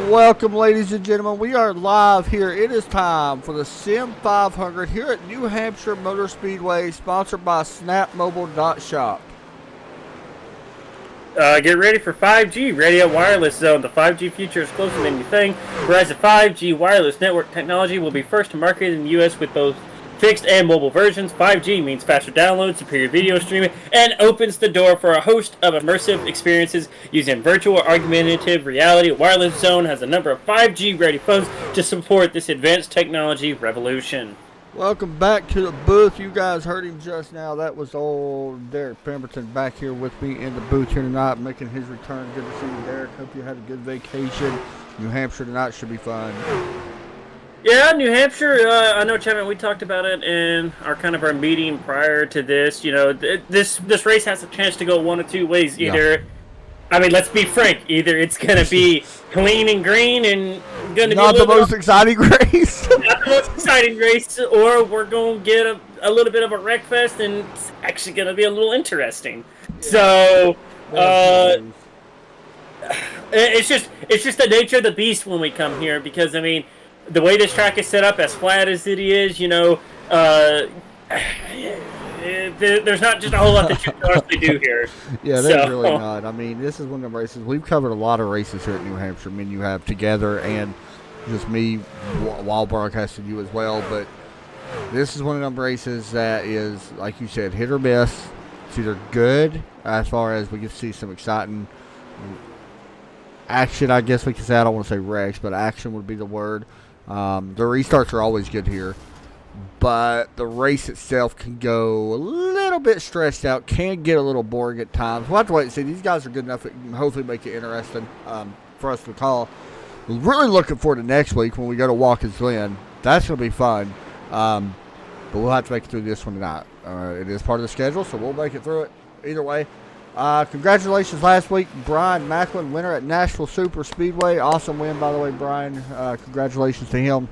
Welcome, ladies and gentlemen. We are live here. It is time for the Sim 500 here at New Hampshire Motor Speedway, sponsored by SnapMobile.shop. Get ready for 5G Radio Wireless Zone. The 5G future is closer than you think. Verizon 5G wireless network technology will be first to market in the U.S. with both fixed and mobile versions. 5G means faster download, superior video streaming, and opens the door for a host of immersive experiences using virtual or augmentative reality. Wireless Zone has a number of 5G ready phones to support this advanced technology revolution. Welcome back to the booth. You guys heard him just now. That was old Derek Pemberton back here with me in the booth here tonight, making his return. Good to see you, Derek. Hope you had a good vacation. New Hampshire tonight should be fun. Yeah, New Hampshire. I know, Chapman. We talked about it in our meeting prior to this. You know, this race has a chance to go one of two ways. Either, I mean, let's be frank. Either it's going to be clean and green and going to be not the most exciting race. Not the most exciting race, or we're going to get a little bit of a wreck fest, and it's actually going to be a little interesting. So, it's just the nature of the beast when we come here, because I mean, the way this track is set up, as flat as it is, you know, there's not just a whole lot that you can honestly do here. Yeah, there's really not. I mean, this is one of the races. We've covered a lot of races here at New Hampshire. I mean, you have together and just me while broadcasting you as well. But this is one of them races that is, like you said, hit or miss. It's either good, as far as we can see some exciting action, I guess we can say. I don't want to say wrecks, but action would be the word. The restarts are always good here, but the race itself can go a little bit stretched out, can get a little boring at times. We'll have to wait and see. These guys are good enough to hopefully make it interesting for us to call. We're really looking forward to next week when we go to Watkins Glen. That's going to be fun, but we'll have to make it through this one tonight. It is part of the schedule, so we'll make it through it either way. Congratulations last week, Brian Macklin, winner at Nashville Super Speedway. Awesome win, by the way, Brian. Congratulations to him.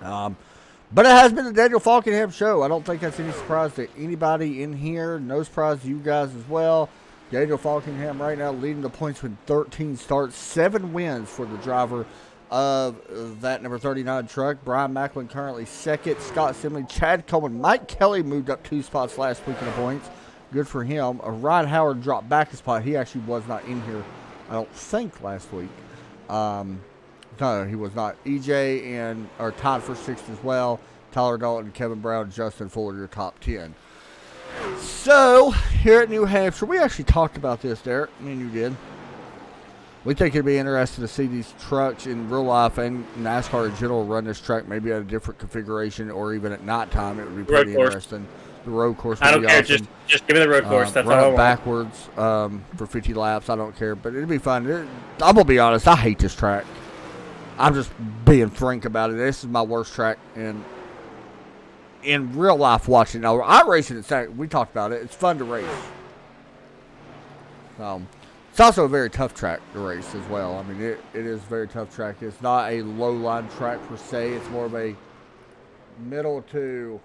But it has been the Daniel Falkenham show. I don't think that's any surprise to anybody in here. No surprise to you guys as well. Daniel Falkenham right now leading the points with 13 starts, 7 wins for the driver of that number 39 truck. Brian Macklin currently second. Scott Simley, Chad Coleman, Mike Kelly moved up 2 spots last week in the points. Good for him. Ryan Howard dropped back a spot. He actually was not in here, I don't think, last week. No, he was not. EJ are tied for 6th as well. Tyler Dalton, Kevin Brown, Justin Fuller, your top 10. So, here at New Hampshire, we actually talked about this, Derek. Me and you did. We think it'd be interesting to see these trucks in real life and NASCAR in general run this track maybe at a different configuration, or even at nighttime. It would be pretty interesting. The road course would be awesome. Just give me the road course. That's all I want. Backwards for 50 laps. I don't care, but it'd be fun. I'm gonna be honest. I hate this track. I'm just being frank about it. This is my worst track in real life watching. Now I race it at we talked about it. It's fun to race. It's also a very tough track to race as well. I mean, it is a very tough track. It's not a low line track per se. It's more of a middle to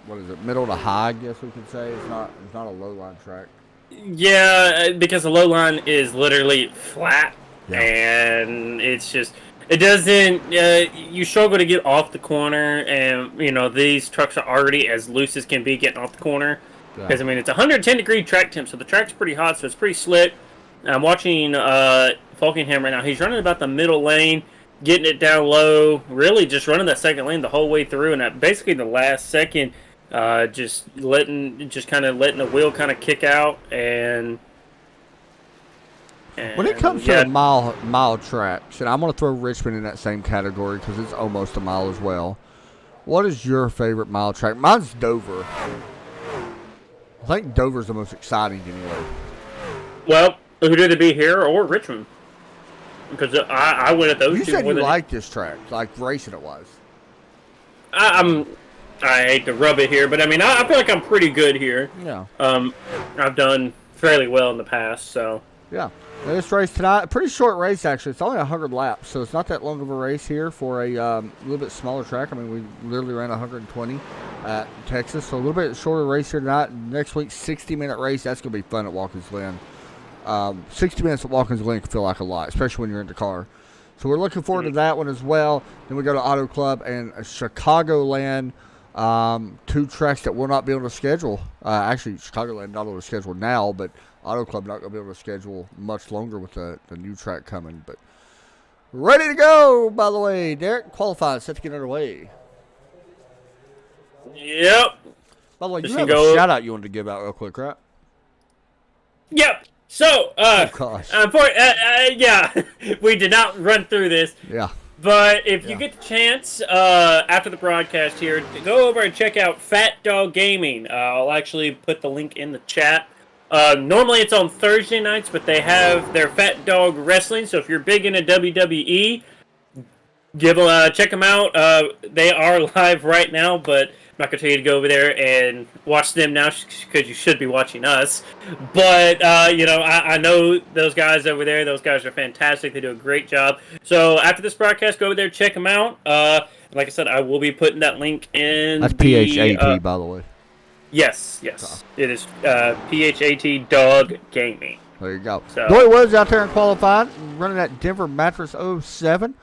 what is it? Middle to high, I guess we could say. It's not a low line track. Yeah, because the low line is literally flat, and it's just it doesn't. You struggle to get off the corner, and you know these trucks are already as loose as can be getting off the corner. Because I mean it's 110-degree track temp, so the track's pretty hot, so it's pretty slick. I'm watching Falkenham right now. He's running about the middle lane, getting it down low, really just running that second lane the whole way through, and at basically the last second, just letting the wheel kind of kick out, and when it comes to mile tracks, and I'm going to throw Richmond in that same category because it's almost a mile as well. What is your favorite mile track? Mine's Dover. I think Dover's the most exciting anyway. Well, who did it be here or Richmond? Because I went at those two. You said you liked this track, like racing it was. I hate to rub it here, but I mean, I feel like I'm pretty good here. Yeah. I've done fairly well in the past, so. Yeah. This race tonight, a pretty short race actually. It's only 100 laps, so it's not that long of a race here for a little bit smaller track. I mean, we literally ran 120 at Texas, so a little bit shorter race here tonight. Next week, 60-minute race. That's going to be fun at Watkins Glen. 60 minutes at Watkins Glen can feel like a lot, especially when you're in the car. So we're looking forward to that one as well. Then we go to Auto Club and Chicagoland. 2 tracks that will not be able to schedule. Actually, Chicagoland not able to schedule now, but Auto Club not going to be able to schedule much longer with the new track coming. But ready to go, by the way. Derek, qualified, set to get underway. Yep. By the way, you have a shout-out you wanted to give out real quick, right? Yep. So, yeah, we did not run through this. Yeah. But if you get the chance, after the broadcast here, go over and check out Fat Dog Gaming. I'll actually put the link in the chat. Normally it's on Thursday nights, but they have their Fat Dog Wrestling. So if you're big into WWE, check them out. They are live right now, but I'm not going to tell you to go over there and watch them now because you should be watching us. But, I know those guys over there. Those guys are fantastic. They do a great job. So after this broadcast, go over there, check them out. Like I said, I will be putting that link in. That's PHAT, by the way. Yes. It is PHAT Dog Gaming. There you go. So, Dory Woods out there in qualified, running that Denver Mattress 07.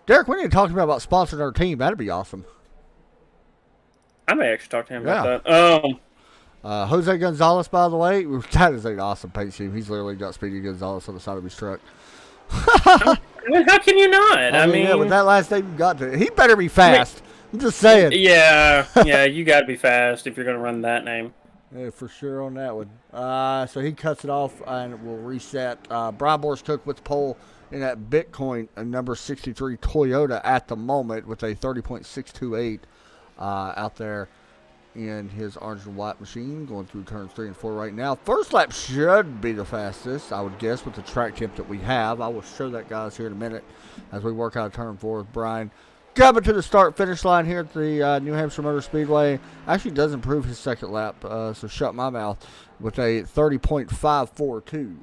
Derek, we need to talk to him about sponsoring our team. That'd be awesome. I may actually talk to him about that. Jose Gonzalez, by the way, that is an awesome paint scheme. He's literally got Speedy Gonzalez on the side of his truck. How can you not? I mean, with that last name you got to, he better be fast. I'm just saying. Yeah, you got to be fast if you're going to run that name. Yeah, for sure on that one. So he cuts it off and will reset. Brian Boris Cook with the pole in that Bitcoin number 63 Toyota at the moment with a 30.628 out there in his orange and white machine going through turns 3 and 4 right now. First lap should be the fastest, I would guess, with the track temp that we have. I will show that, guys, here in a minute as we work out turn 4 with Brian. Coming to the start-finish line here at the New Hampshire Motor Speedway. Actually does improve his second lap, so shut my mouth, with a 30.542.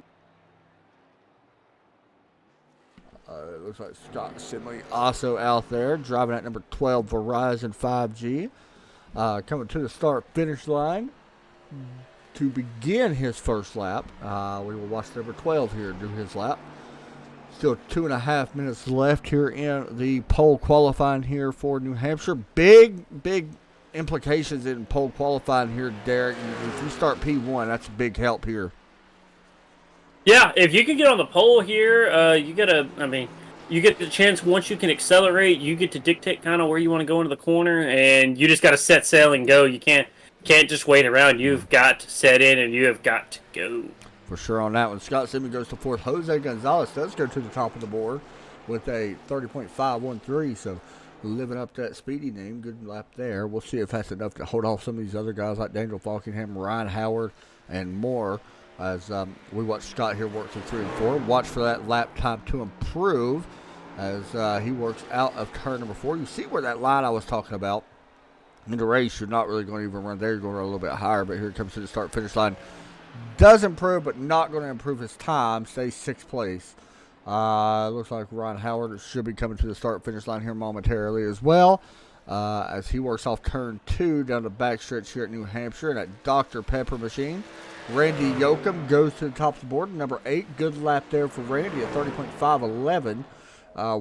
It looks like Scott Simley also out there, driving at number 12 Verizon 5G. Coming to the start-finish line to begin his first lap. We will watch number 12 here do his lap. Still 2.5 minutes left here in the pole qualifying here for New Hampshire. Big implications in pole qualifying here, Derek. If you start P1, that's a big help here. Yeah, if you can get on the pole here, you get the chance once you can accelerate, you get to dictate kind of where you want to go into the corner, and you just got to set sail and go. You can't just wait around. You've got to set in, and you have got to go. For sure on that one. Scott Simmons goes to fourth. Jose Gonzalez does go to the top of the board with a 30.513, so living up that speedy name. Good lap there. We'll see if that's enough to hold off some of these other guys like Daniel Falkingham, Ryan Howard, and more as we watch Scott here work through 3 and 4. Watch for that lap time to improve as he works out of turn number 4. You see where that line I was talking about in the race, you're not really going to even run there. You're going to run a little bit higher, but here it comes to the start-finish line. Does improve, but not going to improve his time. Stays 6th place. Looks like Ryan Howard should be coming to the start-finish line here momentarily as well as he works off turn 2 down the backstretch here at New Hampshire in that Dr. Pepper machine. Randy Yoakum goes to the top of the board, number 8. Good lap there for Randy at 30.511.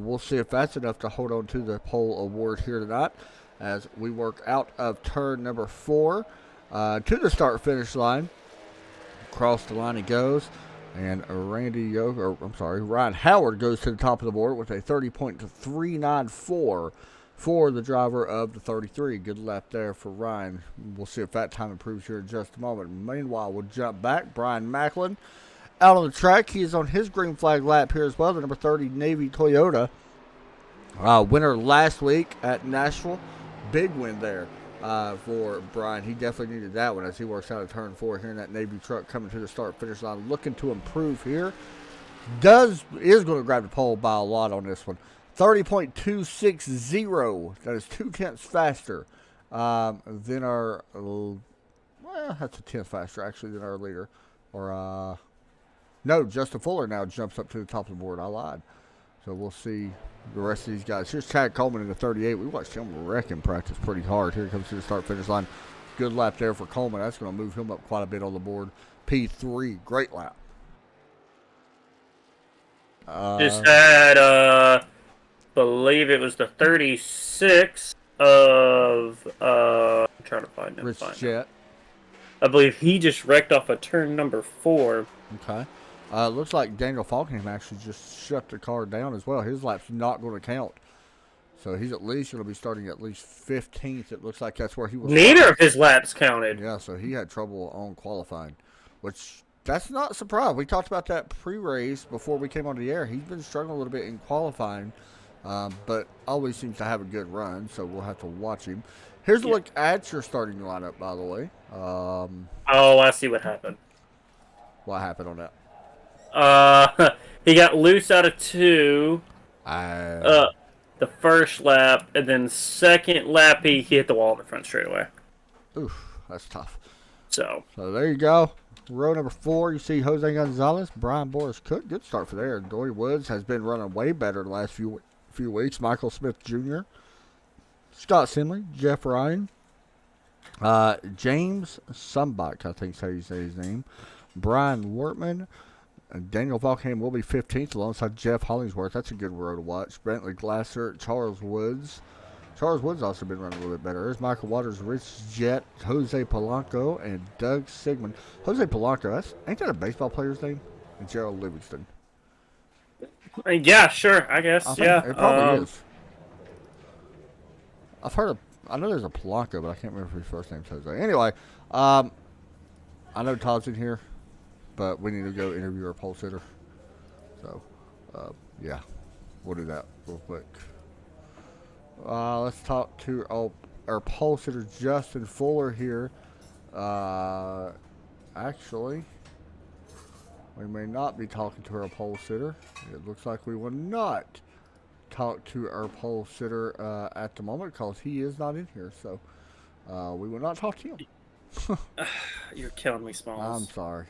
We'll see if that's enough to hold on to the pole award here tonight as we work out of turn number 4 to the start-finish line. Across the line he goes, and Ryan Howard goes to the top of the board with a 30.394 for the driver of the 33. Good lap there for Ryan. We'll see if that time improves here in just a moment. Meanwhile, we'll jump back. Brian Macklin out on the track. He is on his green flag lap here as well, the number 30 Navy Toyota. Winner last week at Nashville. Big win there for Brian. He definitely needed that one as he works out of turn 4 here in that Navy truck coming to the start-finish line. Looking to improve here. Is going to grab the pole by a lot on this one. 30.260. That is 0.2 faster than our, that's a tenth faster actually than our leader. Or No, Justin Fuller now jumps up to the top of the board. I lied. So we'll see the rest of these guys. Here's Chad Coleman in the 38. We watched him wreck in practice pretty hard. Here he comes to the start-finish line. Good lap there for Coleman. That's going to move him up quite a bit on the board. P3, great lap. Just had, believe it was the 36 of, I'm trying to find him. Rich Jet. I believe he just wrecked off of turn number 4. Okay. Looks like Daniel Falkenham actually just shut the car down as well. His lap's not going to count. So he's at least going to be starting at least 15th. It looks like that's where he was. Neither of his laps counted. Yeah, so he had trouble on qualifying, which that's not a surprise. We talked about that pre-race before we came on the air. He's been struggling a little bit in qualifying, but always seems to have a good run, so we'll have to watch him. Here's a look at your starting lineup, by the way. Oh, I see what happened. What happened on that? He got loose out of 2. The first lap, and then second lap he hit the wall in the front straightaway. Oof, that's tough. So there you go. Row number 4, you see Jose Gonzalez, Brian Boris Cook. Good start for there. Dory Woods has been running way better the last few weeks. Michael Smith Jr., Scott Simley, Jeff Ryan, James Sumbach, I think is how you say his name, Brian Wortman, Daniel Valkham will be 15th alongside Jeff Hollingsworth. That's a good row to watch. Bentley Glasser, Charles Woods. Charles Woods also been running a little bit better. There's Michael Waters, Rich Jett, Jose Polanco, and Doug Sigmund. Jose Polanco, ain't that a baseball player's name? And Gerald Livingston. Yeah, sure, I guess. It probably is. I know there's a Polanco, but I can't remember if his first name's Jose. Anyway, I know Todd's in here, but we need to go interview our pole sitter. So, yeah, we'll do that real quick. Let's talk to our pole sitter, Justin Fuller here. Actually, we may not be talking to our pole sitter. It looks like we will not talk to our pole sitter at the moment because he is not in here. So, we will not talk to him. You're killing me, Smalls. I'm sorry.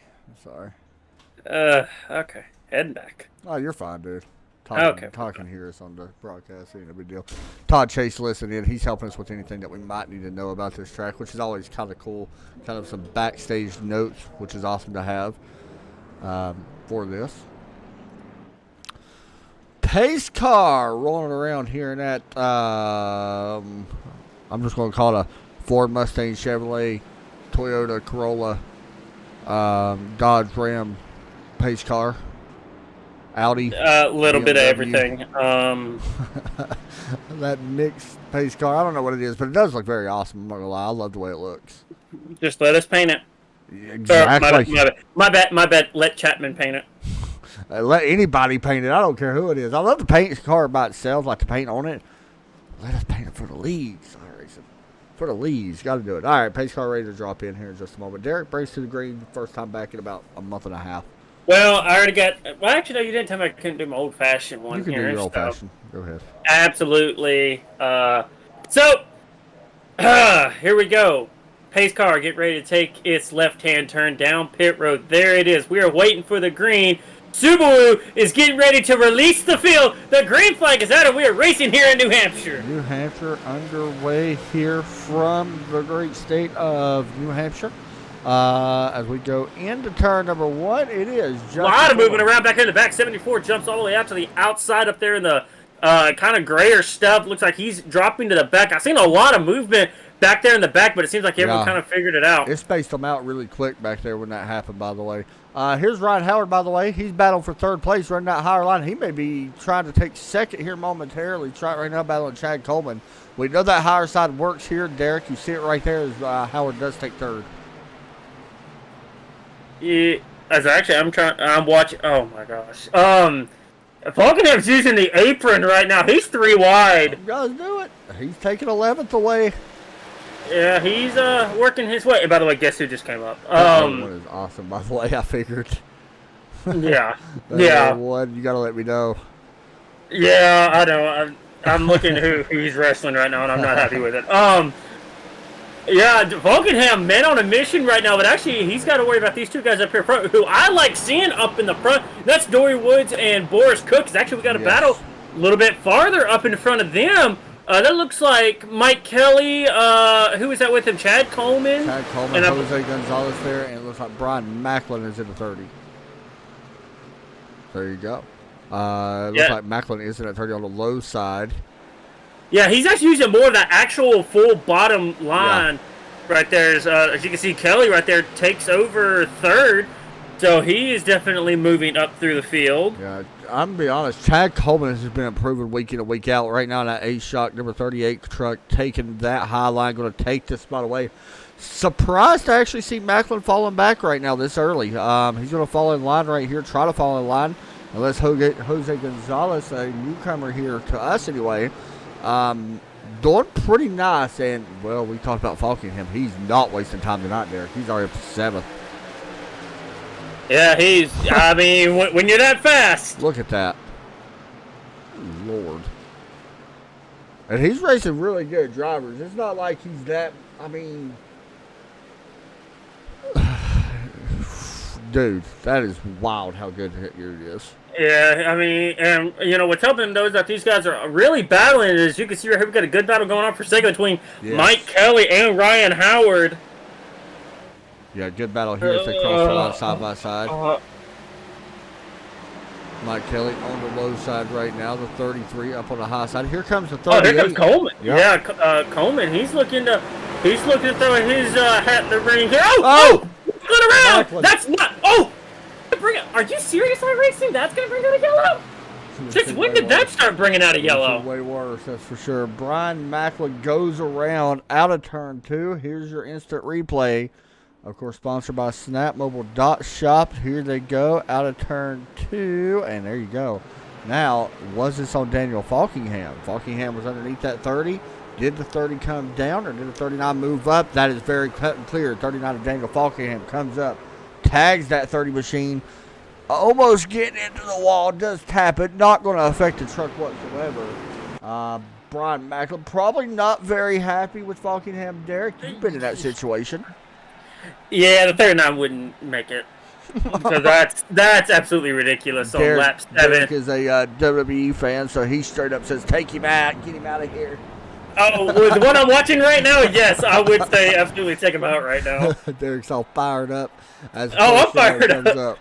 Okay. Heading back. Oh, you're fine, dude. Talking here is on the broadcast. Ain't no big deal. Todd Chase listening in. He's helping us with anything that we might need to know about this track, which is always kind of cool. Kind of some backstage notes, which is awesome to have for this. Pace car rolling around here in that, I'm just going to call it a Ford Mustang, Chevrolet, Toyota Corolla, Dodge Ram pace car. Audi. A little bit of everything. That mixed pace car. I don't know what it is, but it does look very awesome. I'm not gonna lie. I love the way it looks. Just let us paint it. Exactly. My bad. Let Chapman paint it. Let anybody paint it. I don't care who it is. I love to paint the car by itself, like to paint on it. Let us paint it for the leagues. For the leads, got to do it. All right, pace car ready to drop in here in just a moment. Derek breaks to the green, first time back in about a month and a half. Well, I already got. Well, actually, no, you didn't tell me I couldn't do my old-fashioned one. You can do your old-fashioned. Go ahead. Absolutely. Here we go. Pace car, get ready to take its left-hand turn down pit road. There it is. We are waiting for the green. Subaru is getting ready to release the field. The green flag is out, and we are racing here in New Hampshire. New Hampshire underway here from the great state of New Hampshire. As we go into turn number 1, it is just a lot of moving around back in the back. 74 jumps all the way out to the outside up there in the kind of grayer stuff. Looks like he's dropping to the back. I've seen a lot of movement back there in the back, but it seems like everyone kind of figured it out. It spaced them out really quick back there when that happened, by the way. Here's Ryan Howard, by the way. He's battling for third place, running that higher line. He may be trying to take second here momentarily. Right now battling Chad Coleman. We know that higher side works here, Derek. You see it right there as Howard does take third. Yeah, I'm watching. Oh my gosh. Falkenham's using the apron right now. He's 3 wide. Let's do it. He's taking 11th away. Yeah, he's working his way. And by the way, guess who just came up? That one is awesome, by the way, I figured. Yeah. One, you got to let me know. Yeah, I know. I'm looking who he's wrestling right now, and I'm not happy with it. Yeah, Vulcanham, man on a mission right now, but actually he's got to worry about these two guys up here front, who I like seeing up in the front. That's Dory Woods and Boris Cook. Actually, we got a battle a little bit farther up in front of them. That looks like Mike Kelly. Who is that with him? Chad Coleman. Chad Coleman, and Jose Gonzalez there, and it looks like Brian Macklin is in the 30. There you go. It looks like Macklin is in at 30 on the low side. Yeah, he's actually using more of that actual full bottom line right there. As you can see, Kelly right there takes over third. So he is definitely moving up through the field. Yeah, I'm going to be honest. Chad Coleman has been improving week in and week out. Right now, in that A-Shock number 38 truck, taking that high line, going to take this spot away. Surprised to actually see Macklin falling back right now this early. He's going to fall in line right here, try to fall in line. Unless Jose Gonzalez, a newcomer here to us anyway, doing pretty nice. And, well, we talked about Falkingham. He's not wasting time tonight, Derek. He's already up to 7th. Yeah, I mean, when you're that fast. Look at that. Lord. And he's racing really good drivers. It's not like he's that, I mean, dude, that is wild how good it is. Yeah, I mean, and, what's helping though is that these guys are really battling. As you can see right here, we've got a good battle going on for second between Mike Kelly and Ryan Howard. Yeah, good battle here as they cross the line side by side. Mike Kelly on the low side right now, the 33 up on the high side. Here comes the 38. Oh, here comes Coleman. Yep. Yeah, Coleman. He's looking to throw his hat in the ring here. Oh! Good around. Macklin. That's not. Oh! Are you serious, iRacing? That's gonna bring out a yellow. Since when did that start bringing out a yellow? Way worse, that's for sure. Brian Macklin goes around out of turn 2. Here's your instant replay. Of course, sponsored by Snap Mobile Shop. Here they go, out of turn 2, and there you go. Now, was this on Daniel Falkingham? Falkingham was underneath that 30. Did the 30 come down, or did the 39 move up? That is very cut and clear. 39 of Daniel Falkingham comes up, tags that 30 machine, almost getting into the wall, does tap it. Not going to affect the truck whatsoever. Brian Macklin probably not very happy with Falkingham. Derek, you've been in that situation. Yeah, the 39 wouldn't make it. So that's absolutely ridiculous. On lap 7. Derek is a WWE fan, so he straight up says, "Take him out, get him out of here." Oh, with the one I'm watching right now, yes, I would say absolutely take him out right now. Derek's all fired up. As I'm fired up.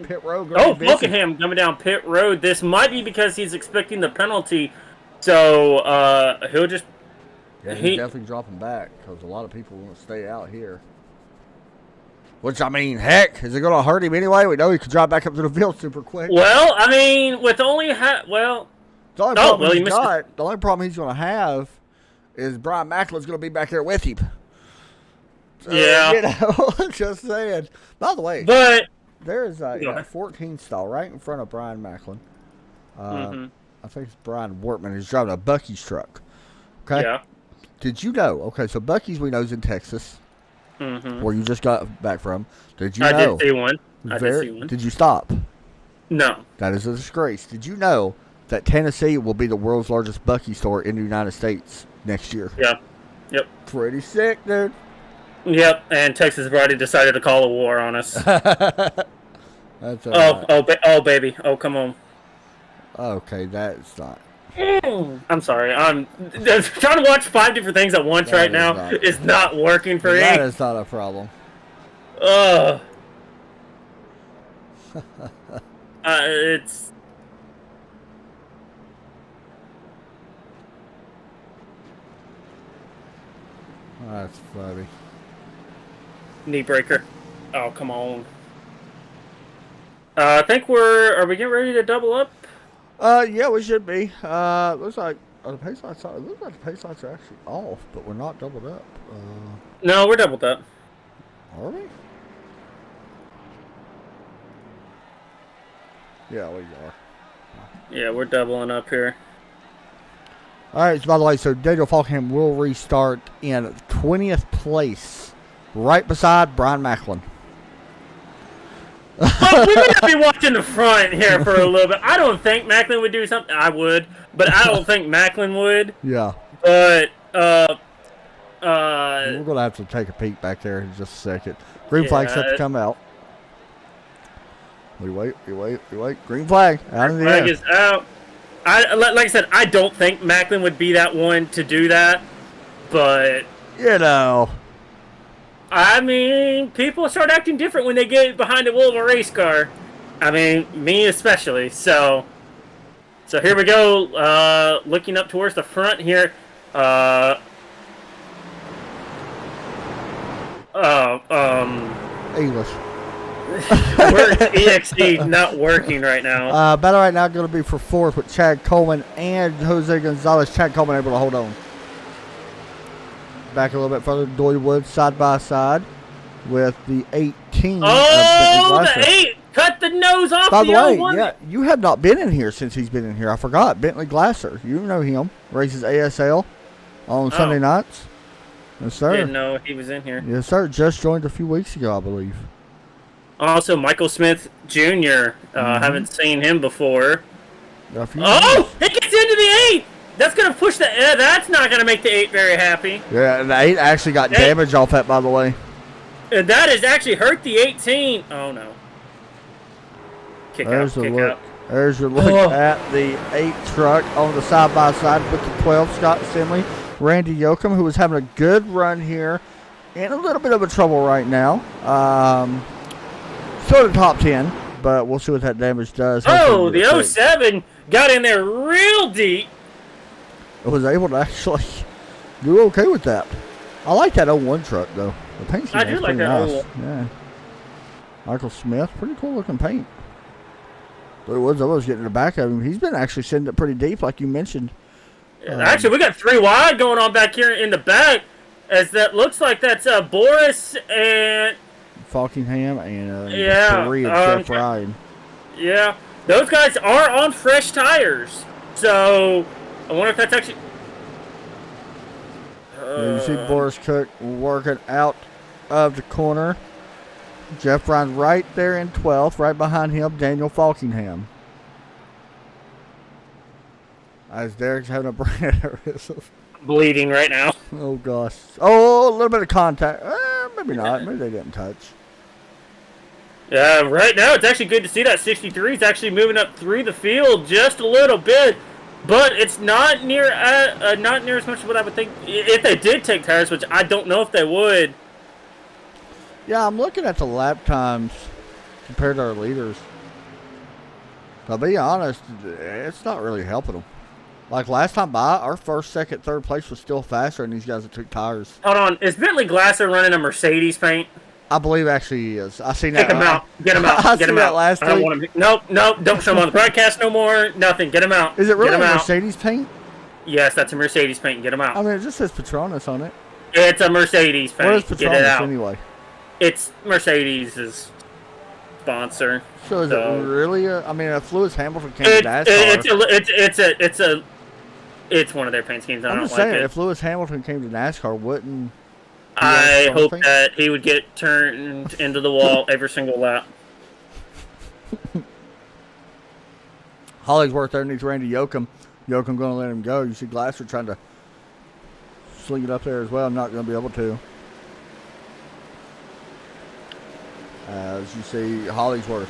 Pit road. Falkingham coming down pit road. This might be because he's expecting the penalty, so he'll just. Yeah, he's definitely dropping back because a lot of people want to stay out here. Which, I mean, heck, is it going to hurt him anyway? We know he could drop back up to the field super quick. Well, I mean, with only the only problem he's going to have is Brian Macklin's going to be back there with him. So, just saying. By the way, there's a 14 stall right in front of Brian Macklin. I think it's Brian Wortman. He's driving a Bucky's truck. Okay. Yeah. Did you know? Okay, so Bucky's we know is in Texas, where you just got back from. Did you know? I did see one. Did you stop? No. That is a disgrace. Did you know that Tennessee will be the world's largest Bucky store in the United States next year? Yeah. Yep. Pretty sick, dude. Yep, and Texas has already decided to call a war on us. That's baby. Oh, come on. Okay, that's not. I'm sorry. I'm trying to watch 5 different things at once right now. It's not working for me. That is not a problem. It's. That's funny. Knee breaker. Oh, come on. I think are we getting ready to double up? Yeah, we should be. Looks like the pace lights are. It looks like the pace lights are actually off, but we're not doubled up. No, we're doubled up. Are we? Yeah, we are. Yeah, we're doubling up here. All right. So by the way, so Daniel Falkham will restart in 20th place, right beside Brian Macklin. Well, we may be watching the front here for a little bit. I don't think Macklin would do something. I would, but I don't think Macklin would. Yeah. But We're going to have to take a peek back there in just a second. Green flag's set to come out. We wait. Green flag out in the air. Flag is out. Like I said, I don't think Macklin would be that one to do that, but I mean, people start acting different when they get behind the wheel of a race car. I mean, me especially. So here we go. Looking up towards the front here. English. EXE not working right now. Battle right now going to be for fourth with Chad Coleman and Jose Gonzalez. Chad Coleman able to hold on. Back a little bit further, Doy Woods side by side with the 18. The 8 cut the nose off. By the way, yeah, you have not been in here since he's been in here. I forgot. Bentley Glasser, you know him. Races ASL on Sunday nights. Yes, sir. Didn't know he was in here. Yes, sir. Just joined a few weeks ago, I believe. Also, Michael Smith Jr. Haven't seen him before. It gets into the 8. That's gonna push the. That's not gonna make the 8 very happy. Yeah, and the 8 actually got damage off that, by the way. And that has actually hurt the 18. Oh no. Kick out. There's your look at the 8 truck on the side by side with the 12. Scott Simley, Randy Yoakum, who was having a good run here, in a little bit of a trouble right now. Still in the top 10, but we'll see what that damage does. The 07 got in there real deep. It was able to actually do okay with that. I like that 01 truck, though. The paint scheme is pretty nice. Yeah. Michael Smith, pretty cool looking paint. But it was almost getting to the back of him. He's been actually sending it pretty deep, like you mentioned. Actually, we got 3 wide going on back here in the back, as that looks like that's Boris and Falkingham and Jeff Ryan. Yeah, those guys are on fresh tires, so I wonder if that's actually. You see Boris Cook working out of the corner. Jeff Ryan right there in 12th. Right behind him, Daniel Falkingham. As Derek's having a brain bleeding right now. Oh, gosh. Oh, a little bit of contact. Maybe not. Maybe they didn't touch. Yeah, right now it's actually good to see that 63 is actually moving up through the field just a little bit. But it's not near as much as what I would think if they did take tires, which I don't know if they would. Yeah, I'm looking at the lap times compared to our leaders. I'll be honest, it's not really helping them. Like last time by, our first, second, third place was still faster than these guys that took tires. Hold on, is Bentley Glasser running a Mercedes paint? I believe actually he is. I seen that. Get him out. Get him out. Get him out. Last I don't want him. Nope. Don't show him on the broadcast no more. Nothing. Get him out. Is it really a Mercedes paint? Yes, that's a Mercedes paint. Get him out. I mean, it just says Petronas on it. It's a Mercedes paint. What is Petronas anyway? It's Mercedes' sponsor. So is it really if Lewis Hamilton came to NASCAR... It's one of their paint schemes. I'm just saying, if Lewis Hamilton came to NASCAR, wouldn't... I hope that he would get turned into the wall every single lap. Hollingsworth there needs Randy Yoakum. Yoakum going to let him go. You see Glasser trying to sling it up there as well. Not going to be able to. As you see, Hollingsworth,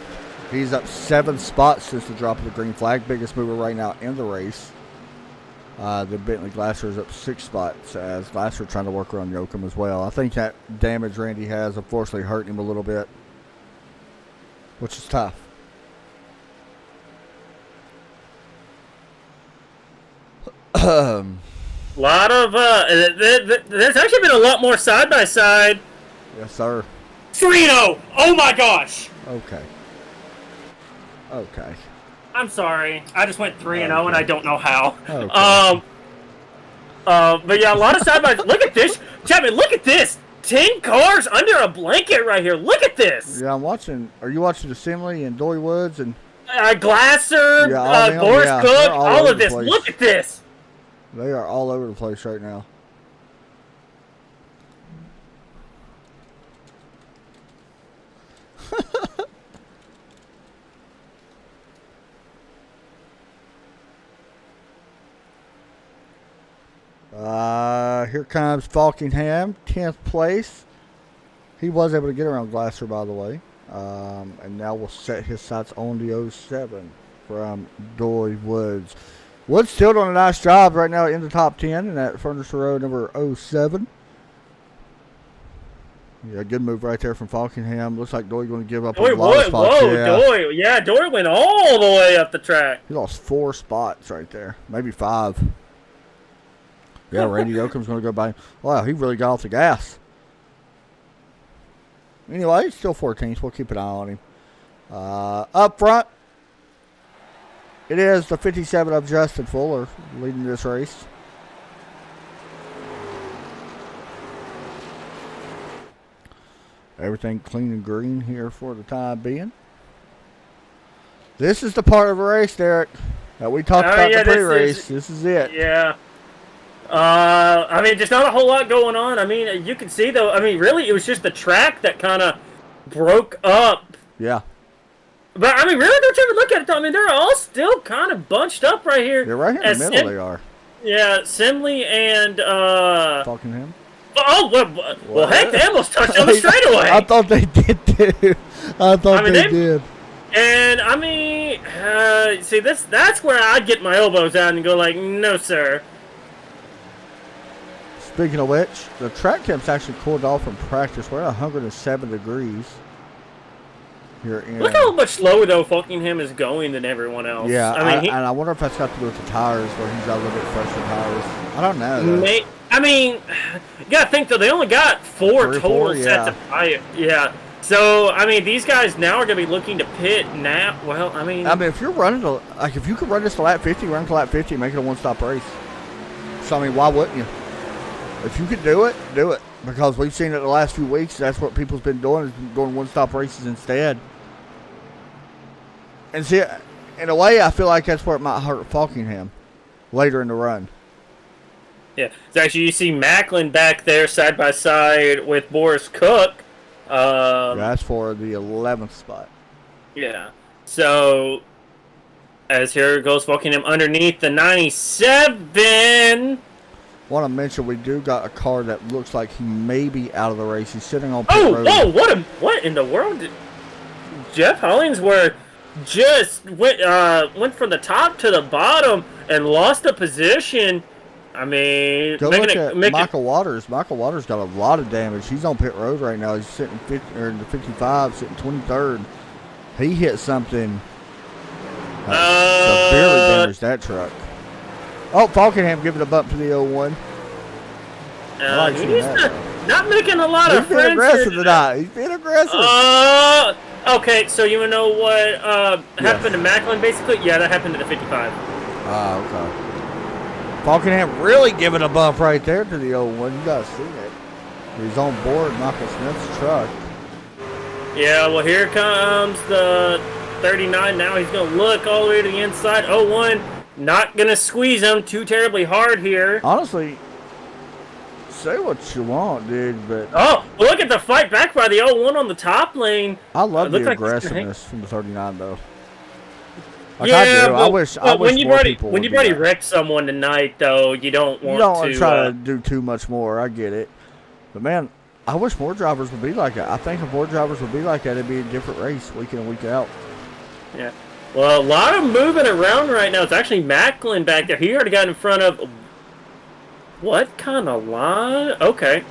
he's up 7 spots since the drop of the green flag. Biggest mover right now in the race. The Bentley Glasser is up 6 spots as Glasser trying to work around Yoakum as well. I think that damage Randy has unfortunately hurt him a little bit, which is tough. Lot of there's actually been a lot more side by side. Yes, sir. 3-0. Oh my gosh. Okay. I'm sorry. I just went 3-0 and I don't know how. Okay. But yeah, a lot of side by. Look at this, Chapman. Look at this. 10 cars under a blanket right here. Look at this. Yeah, I'm watching. Are you watching Assembly and Doy Woods and Glasser, Boris Cook, all of this. Look at this. They are all over the place right now. here comes Falkingham, 10th place. He was able to get around Glasser, by the way. And now we'll set his sights on the 07 from Doy Woods. Woods still doing a nice job right now in the top 10 in that Furniture Road number 07. Yeah, good move right there from Falkingham. Looks like Doy going to give up a lot of spots. Doy. Yeah, Doy went all the way up the track. He lost 4 spots right there. Maybe 5. Yeah, Randy Oakham's going to go by. Wow, he really got off the gas. Anyway, he's still 14th. We'll keep an eye on him. Up front, it is the 57 of Justin Fuller leading this race. Everything clean and green here for the time being. This is the part of the race, Derek, that we talked about in the pre-race. This is it. Yeah. I mean, just not a whole lot going on. I mean, you can see, though, I mean, really, it was just the track that kind of broke up. Yeah. But, I mean, really, don't you ever look at it, though? I mean, they're all still kind of bunched up right here. They're right here in the middle, they are. Yeah, Simley and, Falkingham. Oh, well, heck, they almost touched on the straightaway. I thought they did, too. They did. And, I mean, see, that's where I'd get my elbows out and go like, no, sir. Speaking of which, the track temp's actually cooled off from practice. We're at 107 degrees here in. Look how much slower, though, Falkingham is going than everyone else. Yeah, and I wonder if that's got to do with the tires, where he's got a little bit fresher tires. I don't know. I mean, you got to think, though, they only got 4 total sets of tires. Yeah. So, I mean, these guys now are going to be looking to pit now. Well, I mean, if you're running, if you could run this to lap 50, run to lap 50 and make it a one-stop race. So, I mean, why wouldn't you? If you could do it, do it. Because we've seen it the last few weeks. That's what people's been doing, is doing one-stop races instead. And see, in a way, I feel like that's where it might hurt Falkingham later in the run. Yeah. So actually, you see Macklin back there side by side with Boris Cook. That's for the 11th spot. Yeah. So, as here goes Falkingham underneath the 97. Want to mention we do got a car that looks like he may be out of the race. He's sitting on pit road. Oh, what in the world? Jeff Hollingsworth just went from the top to the bottom and lost a position. I mean, go look at Michael Waters. Michael Waters got a lot of damage. He's on pit road right now. He's sitting in the 55, sitting 23rd. He hit something severely damaged that truck. Oh, Falkingham giving a bump to the 01. He's not making a lot of friends. He's being aggressive tonight. He's being aggressive. Okay, so you know what happened to Macklin, basically? Yeah, that happened to the 55. Okay. Falkingham really giving a bump right there to the 01. You guys seen it. He's on board Michael Smith's truck. Yeah, well, here comes the 39 now. He's going to look all the way to the inside. 01, not going to squeeze him too terribly hard here. Honestly, say what you want, dude, but... Oh, look at the fight back by the 01 on the top lane. I love the aggressiveness from the 39, though. Like yeah, I do. but, I wish when you've already that. wrecked someone tonight, though, you don't want to try to do too much more. I get it, but man, I wish more drivers would be like that. I think if more drivers would be like that, it'd be a different race week in and week out. Yeah. Well, a lot of moving around right now. It's actually Macklin back there. He already got in front of. What kind of line? Okay.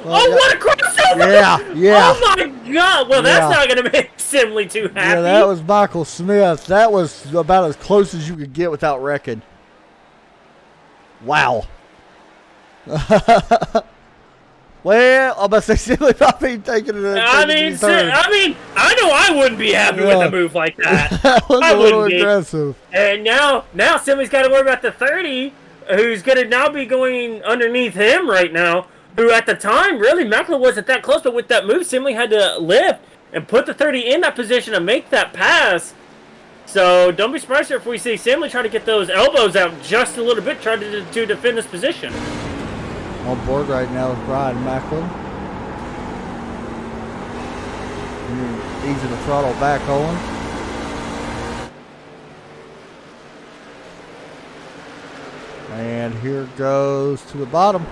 What a crossover! Yeah. Oh my God! Well, that's not going to make Simley too happy. Yeah, that was Michael Smith. That was about as close as you could get without wrecking. Wow. Well, I'm about to say Simley probably taking it. I mean, I know I wouldn't be happy with a move like that. That was a little aggressive. And now Simley's got to worry about the 30, who's going to now be going underneath him right now. Who at the time, really, Macklin wasn't that close, but with that move, Simley had to lift and put the 30 in that position to make that pass. So don't be surprised if we see Simley try to get those elbows out just a little bit, try to defend this position. On board right now is Brian Macklin. Easing the throttle back on. And here goes to the bottom.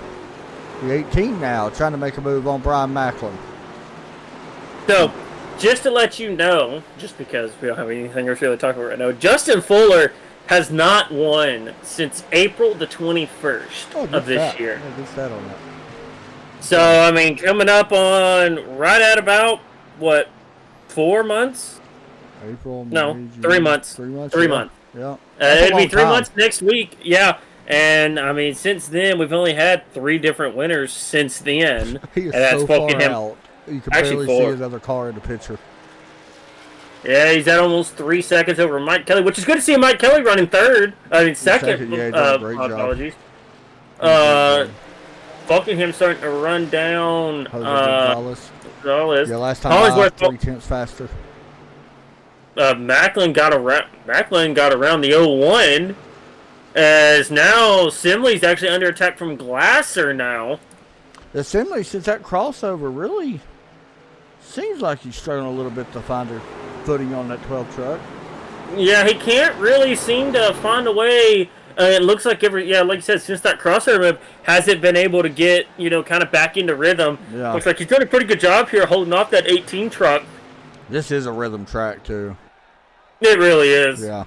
The 18 now, trying to make a move on Brian Macklin. So, just to let you know, just because we don't have anything else really to talk about right now, Justin Fuller has not won since April the 21st of this year. Yeah, good stat on that. So, I mean, coming up on right at about, what, 4 months? April, May, no, June, 3 months. 3 months. 3 yeah. months. Yeah. It'll be 3 months next week. Yeah. And, I mean, since then, we've only had 3 different winners since then. He is and that's so far him. out. You can Actually, barely see another car in the picture. Yeah, he's at almost 3 seconds over Mike Kelly, which is good to see Mike Kelly running third. I mean, second. Yeah, he did a great apologies. Buckingham starting to run down. Gonzalez. Yeah, last time I was 3/10 faster. Macklin got around the 01. As now Simley's actually under attack from Glasser now. The Simley, since that crossover, really seems like he's struggling a little bit to find her footing on that 12 truck. Yeah, he can't really seem to find a way. It looks like like you said, since that crossover, hasn't been able to get, kind of back into rhythm. Yeah. Looks like he's doing a pretty good job here holding off that 18 truck. This is a rhythm track, too. It really is. Yeah.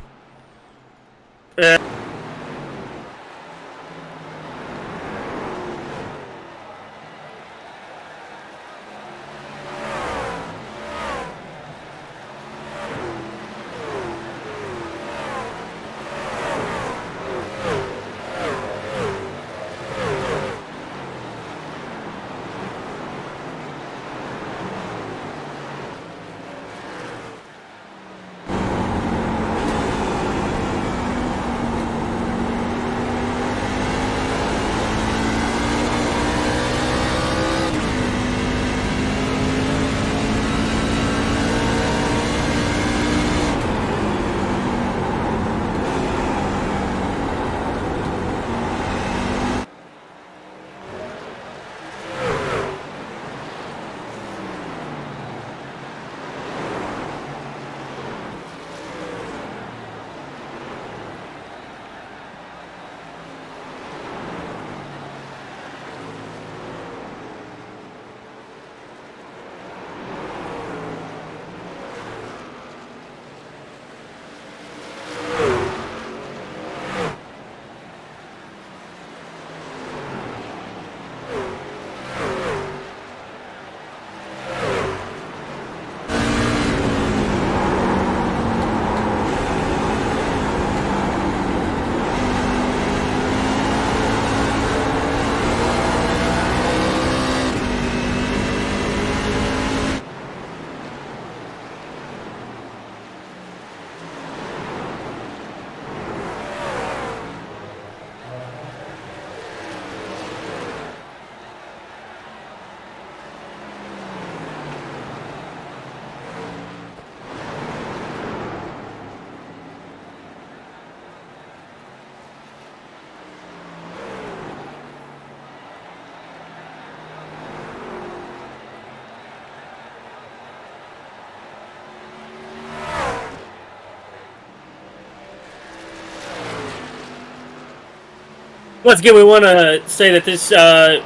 Once again, we want to say that this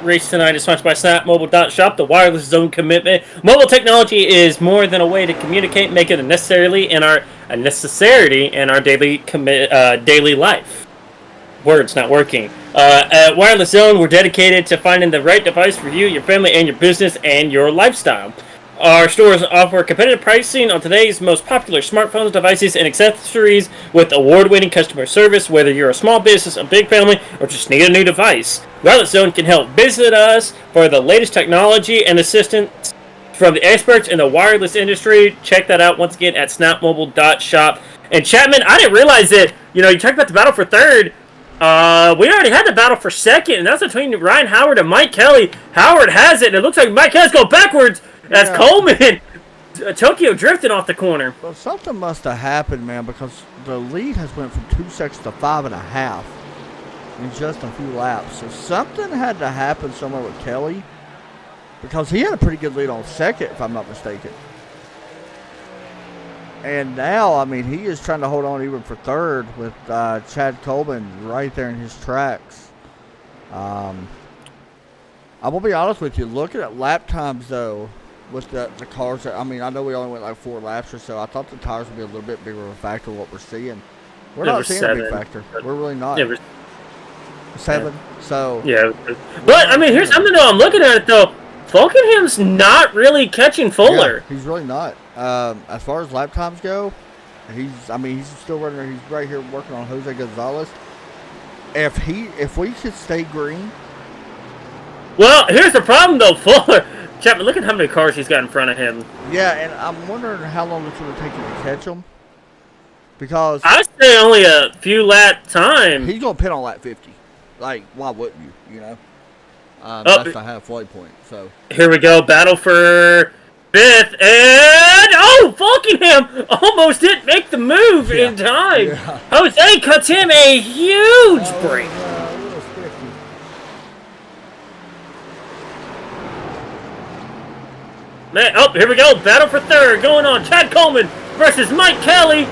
race tonight is sponsored by SnapMobile.shop, the wireless zone commitment. Mobile technology is more than a way to communicate, make it a necessity in our daily life. Words not working. At Wireless Zone, we're dedicated to finding the right device for you, your family, and your business, and your lifestyle. Our stores offer competitive pricing on today's most popular smartphones, devices, and accessories with award-winning customer service. Whether you're a small business, a big family, or just need a new device, Wireless Zone can help. Visit us for the latest technology and assistance from the experts in the wireless industry. Check that out once again at snapmobile.shop. And Chapman, I didn't realize that, you talked about the battle for third. We already had the battle for second, and that's between Ryan Howard and Mike Kelly. Howard has it, and it looks like Mike Kelly's going backwards. That's Coleman. Tokyo drifting off the corner. Well, something must have happened, man, because the lead has went from 2 seconds to 5.5 in just a few laps. So something had to happen somewhere with Kelly, because he had a pretty good lead on second, if I'm not mistaken. And now, I mean, he is trying to hold on even for third with Chad Coleman right there in his tracks. I'm gonna be honest with you. Looking at lap times though, with the cars, I mean, I know we only went like 4 laps or so. I thought the tires would be a little bit bigger of a factor than what we're seeing. We're not seeing a big factor. We're really not. It was 7. So yeah, but I mean, here's something though. I'm looking at it though. Falkenham's not really catching Fuller. Yeah, he's really not. As far as lap times go, he's still running. He's right here working on Jose Gonzalez. If we could stay green. Well, here's the problem though, Fuller. Chapman, look at how many cars he's got in front of him. Yeah, and I'm wondering how long it's going to take him to catch him. Because I say only a few lap time. He's going to pit on lap 50. Like, why wouldn't you? You know, that's the halfway point. So here we go, battle for 5th, and Falkenham almost didn't make the move in time. Yeah. Jose cuts him a huge break. Man, here we go. Battle for 3rd going on. Chad Coleman versus Mike Kelly.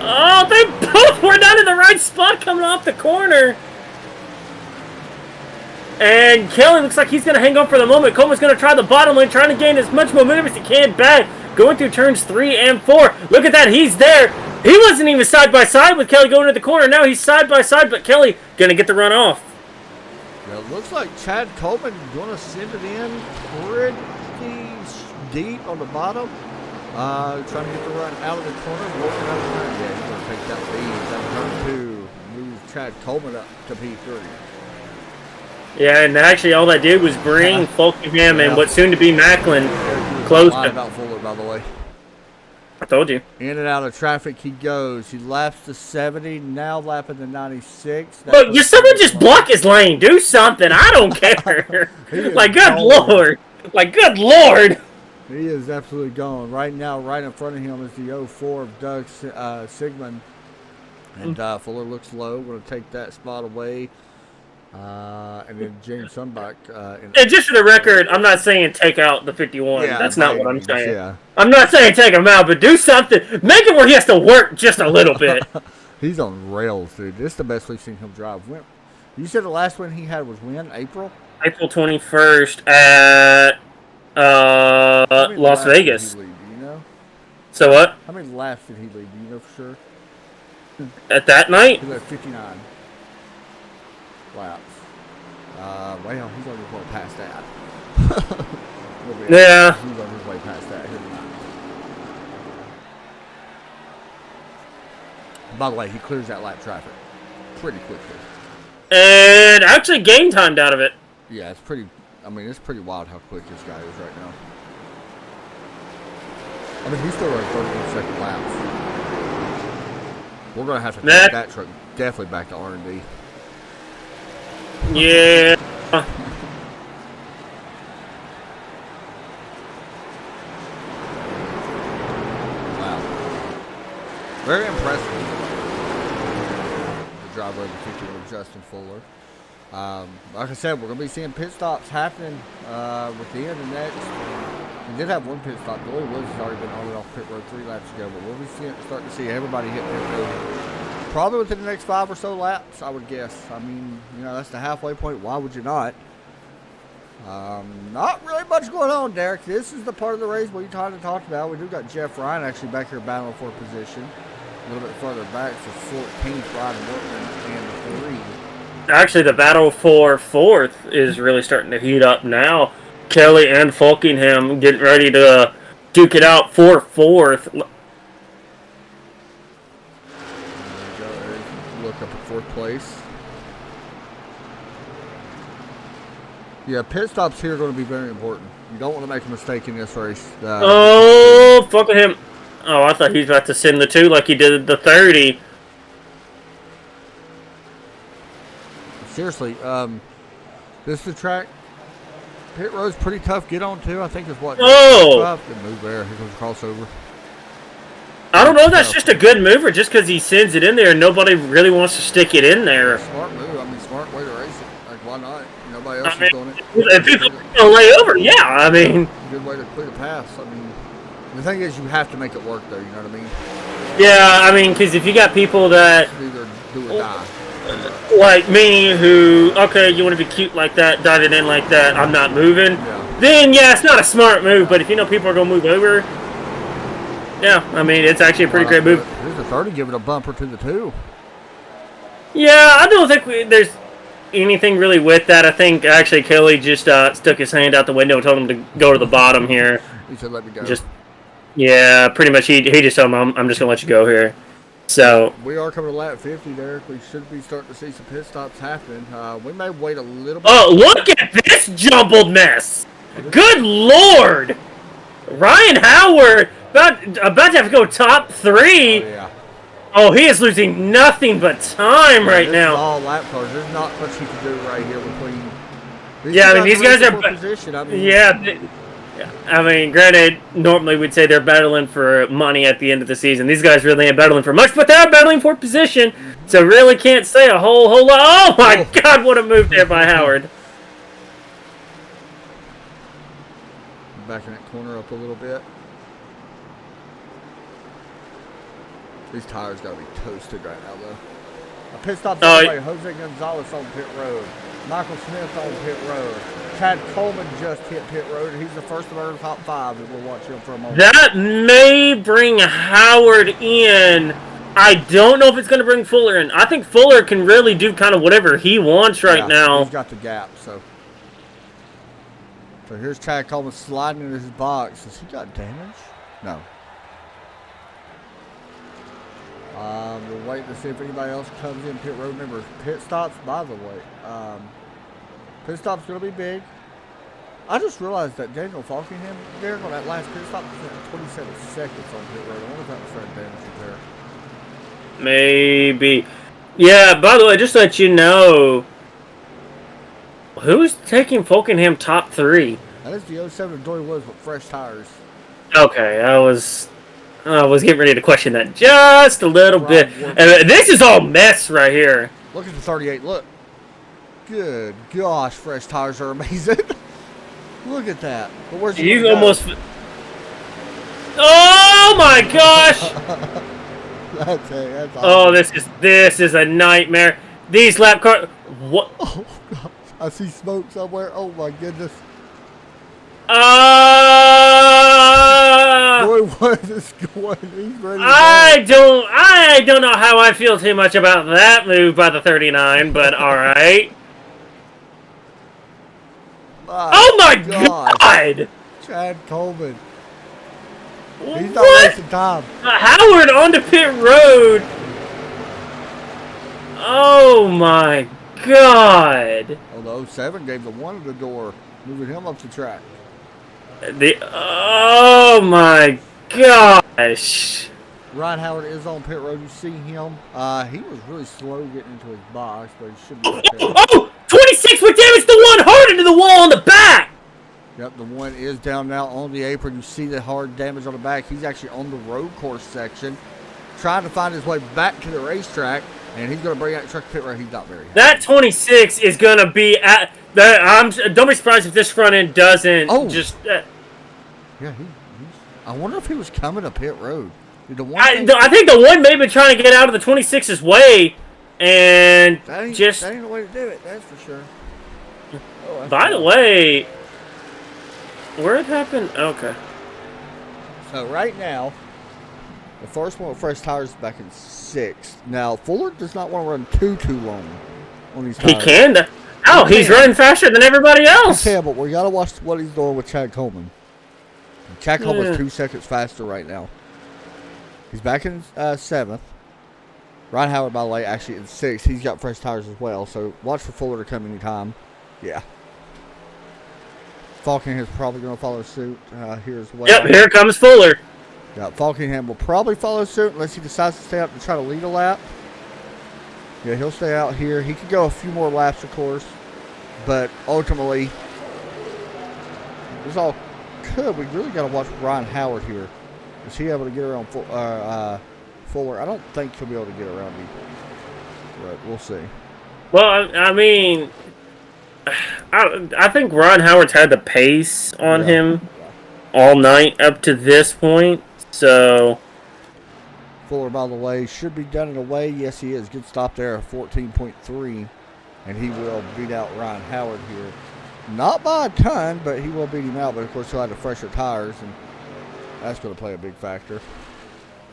Oh, they both were not in the right spot coming off the corner. And Kelly looks like he's going to hang on for the moment. Coleman's going to try the bottom lane, trying to gain as much momentum as he can back. Going through turns 3 and 4. Look at that. He's there. He wasn't even side by side with Kelly going to the corner. Now he's side by side, but Kelly going to get the run off. Yeah, it looks like Chad Coleman going to send it in pretty deep on the bottom, trying to get the run out of the corner, working out of the turn. Yeah, he's going to take that lead down turn 2, move Chad Coleman up to P3. Yeah, and actually all that did was bring Falkenham and what's soon to be Macklin close. About Fuller, by the way. I told you. In and out of traffic he goes. He laps the 70, now lapping the 96. Look, someone just block his lane. Do something. I don't care. Like, good Lord. Like, good Lord. He is absolutely gone. Right now, right in front of him is the 04 of Doug Sigmund. And Fuller looks low. Going to take that spot away. And then James Sunbach. And just for the record, I'm not saying take out the 51. Yeah, that's not what I'm saying. Yeah. I'm not saying take him out, but do something. Make it where he has to work just a little bit. He's on rails, dude. This is the best we've seen him drive. You said the last one he had was when? April? April 21st at Las Vegas. Did he lead, do you know? So what? How many laps did he lead? Do you know for sure? At that night? He led 59 laps. Well, he's on his way past that. Yeah. He's on his way past that. By the way, he clears that lap traffic pretty quickly. And actually game timed out of it. Yeah, it's pretty wild how quick this guy is right now. I mean, he's still running 31-second laps. We're going to have to take that truck definitely back to R&D. Yeah. Wow. Very impressive. The driver of the 51 of Justin Fuller. Like I said, we're going to be seeing pit stops happening with the end of next. We did have one pit stop. Billy Woods has already been on and off pit road 3 laps ago, but we'll be starting to see everybody hit pit road probably within the next 5 or so laps, I would guess. I mean, that's the halfway point. Why would you not? Not really much going on, Derek. This is the part of the race we kind of talked about. We do got Jeff Ryan actually back here battling for position. A little bit further back for 14th, Ryan Workman and 3. Actually, the battle for 4th is really starting to heat up now. Kelly and Falkenham getting ready to duke it out for 4th. Look up at 4th place. Yeah, pit stops here are going to be very important. You don't want to make a mistake in this race. Falkenham. Oh, I thought he was about to send the 2 like he did the 30. Seriously, this is the track. Pit road's pretty tough to get on too. I think it's what. Oh! Good move there. Here comes a crossover. I don't know if that's just a good move or just because he sends it in there and nobody really wants to stick it in there. Smart move. I mean, smart way to race it. Like, why not? Nobody else is doing it. If people are going to lay over, yeah, I mean. Good way to clear the pass. I mean, the thing is you have to make it work though, you know what I mean? Yeah, I mean, because if you got people that. Either do or die. like me, who, okay, you want to be cute like that, dive it in like that, I'm not moving, then yeah, it's not a smart move, but if you know people are going to move over, yeah, I mean, it's actually a pretty great move. Here's the 30, give it a bumper to the 2. Yeah, I don't think there's anything really with that. I think actually Kelly just stuck his hand out the window and told him to go to the bottom here. He said, let me go. Yeah, pretty much he just told him, I'm just going to let you go here. So we are coming to lap 50, Derek. We should be starting to see some pit stops happening. We may wait a little bit. Oh, look at this jumbled mess! Good Lord! Ryan Howard about to have to go top 3. Oh, yeah. Oh, he is losing nothing but time right now. All lap cars. There's not much he can do right here between. Yeah, I mean these guys are. Position. I mean, yeah. I mean, granted, normally we'd say they're battling for money at the end of the season. These guys really ain't battling for much, but they're battling for position. So really can't say a whole lot. Oh my God, what a move there by Howard. Backing that corner up a little bit. These tires gotta be toasted right now, though. A pit stop away. Jose Gonzalez on pit road. Michael Smith on pit road. Chad Coleman just hit pit road. He's the first of our top 5 that we'll watch him for a moment. That may bring Howard in. I don't know if it's going to bring Fuller in. I think Fuller can really do kind of whatever he wants right now. He's got the gap, so here's Chad Coleman sliding into his box. Has he got damage? No. We're waiting to see if anybody else comes in pit road. Remember, pit stops, by the way. Pit stop's going to be big. I just realized that Daniel Falkingham, Derek, on that last pit stop, was 27 seconds on pit road. I wonder if that was for damage repair. Maybe. Yeah, by the way, just to let you know, who's taking Falkingham top 3? That is the 07 Dory Woods with fresh tires. Okay, I was getting ready to question that just a little bit. This is all mess right here. Look at the 38. Look. Good gosh, fresh tires are amazing. Look at that. But where's you almost? Oh my gosh! That's awesome. Oh, this is a nightmare. These lap cars. What? Oh gosh, I see smoke somewhere. Oh my goodness. Boy, what is going? He's ready to go. I don't know how I feel too much about that move by the 39, but all right. Oh my God! Chad Coleman. He's not what? wasting time. Howard onto pit road. Oh my God! Oh, the 07 gave the 1 at the door, moving him up the track. Oh my gosh! Ryan Howard is on pit road. You see him. He was really slow getting into his box, but he should be okay. Oh! 26 with damage to 1 hard into the wall on the back! Yep, the 1 is down now on the apron. You see the hard damage on the back. He's actually on the road course section, trying to find his way back to the racetrack, and he's going to bring out the truck to pit road. He's not very happy. That 26 is going to be at... don't be surprised if this front end doesn't just... Yeah, I wonder if he was coming to pit road. I think the 1 may have been trying to get out of the 26's way, and that ain't the way to do it, that's for sure. Oh, by the way, where it happened? Okay. So right now, the first one with fresh tires is back in 6th. Now, Fuller does not want to run too long on these tires. He can. Oh, he's running faster than everybody else. He can, but we got to watch what he's doing with Chad Coleman. Chad Coleman's 2 seconds faster right now. He's back in 7th. Ryan Howard, by the way, actually in 6th. He's got fresh tires as well, so watch for Fuller to come anytime. Yeah. Falkingham is probably going to follow suit here as well. Yep, here comes Fuller. Yeah, Falkingham will probably follow suit unless he decides to stay out to try to lead a lap. Yeah, he'll stay out here. He could go a few more laps, of course, but ultimately, this all could. We really got to watch Ryan Howard here. Is he able to get around Fuller? I don't think he'll be able to get around him, but we'll see. Well, I mean, I think Ron Howard's had the pace on him all night up to this point. So Fuller, by the way, should be done in a way. Yes, he is. Good stop there, 14.3. And he will beat out Ryan Howard here. Not by a ton, but he will beat him out. But, of course, he'll have the fresher tires, and that's going to play a big factor.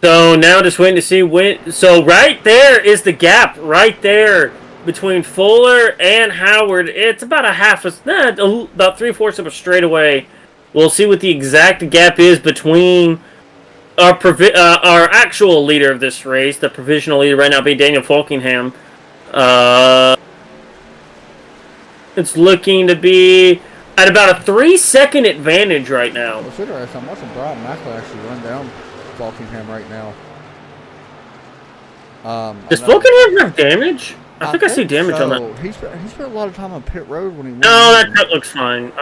So now just waiting to see when. So right there is the gap right there between Fuller and Howard. It's about about 3/4 of a straightaway. We'll see what the exact gap is between our actual leader of this race, the provisional leader right now being Daniel Falkingham. It's looking to be at about a 3-second advantage right now. What's interesting, I'm watching Brian Macklin actually run down Falkingham right now. Does Falkingham have damage? I think I see damage on that. He spent a lot of time on pit road when he went. No, that looks fine.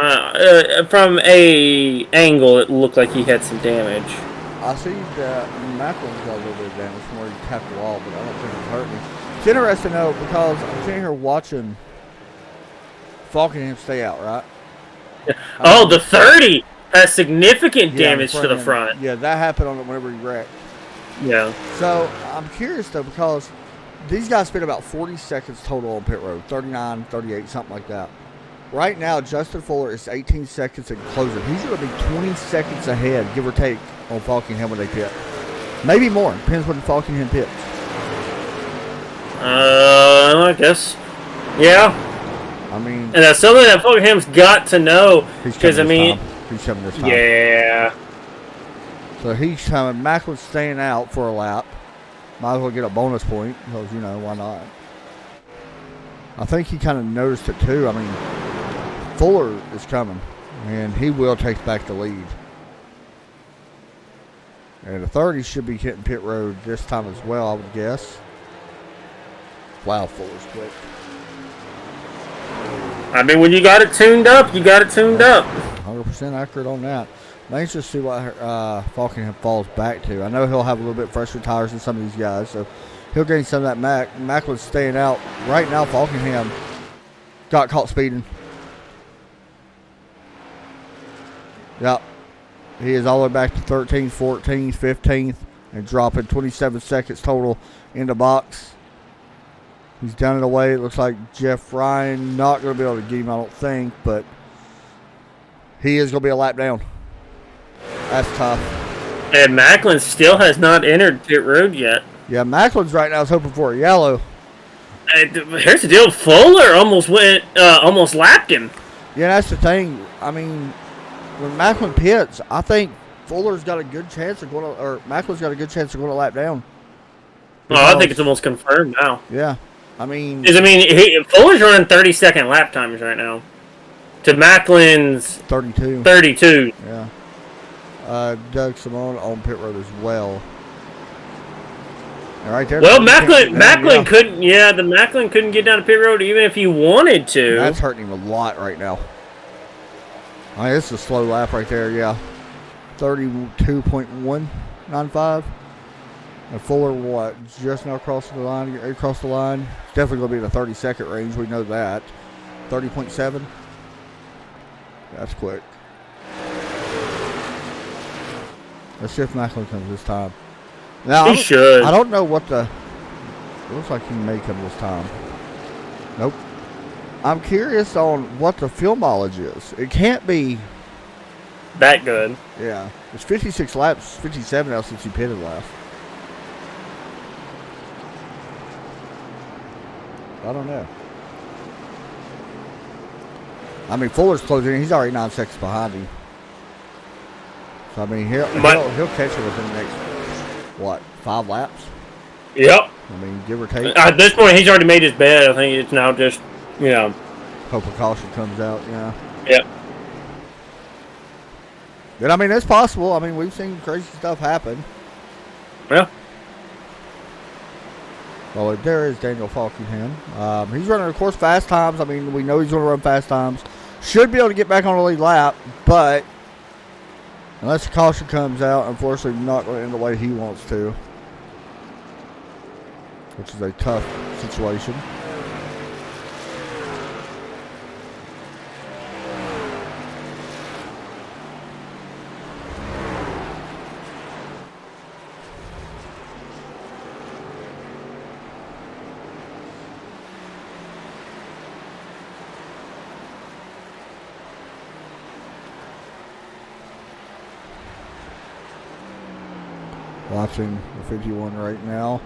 From a angle, it looked like he had some damage. I see that Macklin's got a little bit of damage from where he tapped the wall, but I don't think it's hurt me. It's interesting though because I'm sitting here watching Falkingham stay out, right? Yeah. The 30 has significant damage to the front. Yeah, that happened on whenever he wrecked. Yeah. So I'm curious though because these guys spent about 40 seconds total on pit road, 39, 38, something like that. Right now, Justin Fuller is 18 seconds in closing. He's going to be 20 seconds ahead, give or take, on Falkingham when they pit. Maybe more. Depends when Falkingham pits. I guess. Yeah. I mean, and that's something that Falkingham's got to know. Because, I mean, he's coming this time. Yeah. So he's coming. Macklin's staying out for a lap. Might as well get a bonus point because, why not? I think he kind of noticed it too. I mean, Fuller is coming, and he will take back the lead. And the 30 should be hitting pit road this time as well, I would guess. Wow, Fuller's quick. I mean, when you got it tuned up, you got it tuned up. 100% accurate on that. Let's just see what Falkingham falls back to. I know he'll have a little bit fresher tires than some of these guys, so he'll gain some of that. Macklin's staying out. Right now, Falkingham got caught speeding. Yep. He is all the way back to 13th, 14th, 15th, and dropping 27 seconds total in the box. He's done it away. It looks like Jeff Ryan not going to be able to get him, I don't think, but he is going to be a lap down. That's tough. And Macklin still has not entered pit road yet. Yeah, Macklin's right now is hoping for a yellow. Here's the deal. Fuller almost lapped him. Yeah, that's the thing. I mean, when Macklin pits, I think Fuller's got a good chance of going to, or Macklin's got a good chance of going to lap down. I think it's almost confirmed now. Yeah. Simone Fuller's running 30-second lap times right now. To Macklin's 32. Yeah. Doug Simone on pit road as well. And right there. Well, Macklin couldn't. Yeah, the Macklin couldn't get down to pit road even if he wanted to. That's hurting him a lot right now. I mean, it's a slow lap right there. Yeah, 32.195. And Fuller, just now crossing the line. Across the line. It's definitely going to be in the 30-second range. We know that. 30.7. That's quick. Let's see if Macklin comes this time. Now, he should. I don't know what it looks like he may come this time. Nope. I'm curious on what the fuel mileage is. It can't be that good. Yeah. It's 56 laps, 57 now since he pitted last. I don't know. I mean, Fuller's closing in. He's already 9 seconds behind him. So, I mean, he'll catch it within the next, 5 laps? Yep. I mean, give or take. At this point, he's already made his bed. I think it's now just, hope a caution comes out, yeah. Yep. But, I mean, it's possible. I mean, we've seen crazy stuff happen. Yeah. Well, there is Daniel Falkingham. He's running, of course, fast times. I mean, we know he's going to run fast times. Should be able to get back on the lead lap, but unless the caution comes out, unfortunately, not going to end the way he wants to, which is a tough situation. Watching the 51 right now.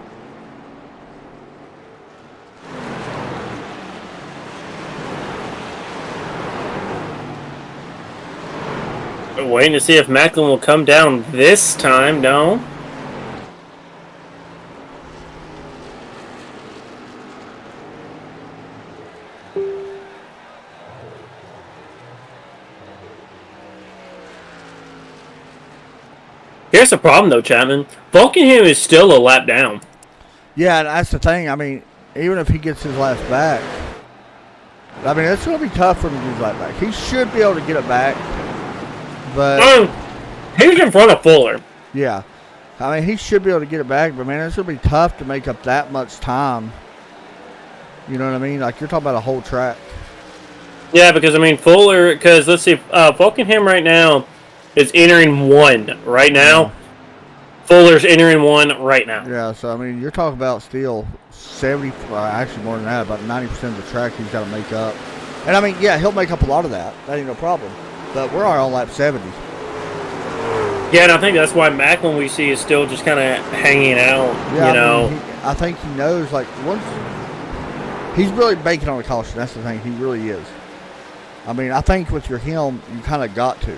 We're waiting to see if Macklin will come down this time. No. Here's the problem, though, Chapman. Vulcanham is still a lap down. Yeah, and that's the thing. I mean, even if he gets his laps back, I mean, it's going to be tough for him to get his lap back. He should be able to get it back, but he's in front of Fuller. Yeah, I mean, he should be able to get it back, but man, it's going to be tough to make up that much time. You know what I mean? Like, you're talking about a whole track. Yeah, because I mean, Fuller. Because let's see, Vulcanham right now is entering 1 right now. Yeah. Fuller's entering 1 right now. Yeah, so I mean, you're talking about still 70, actually more than that, about 90% of the track he's got to make up. And I mean, yeah, he'll make up a lot of that. That ain't no problem. But we're on lap 70. Yeah, and I think that's why Macklin we see is still just kind of hanging out. Yeah, you know, I think he knows. Like once he's really banking on the caution. That's the thing. He really is. I mean, I think with your helm, you kind of got to.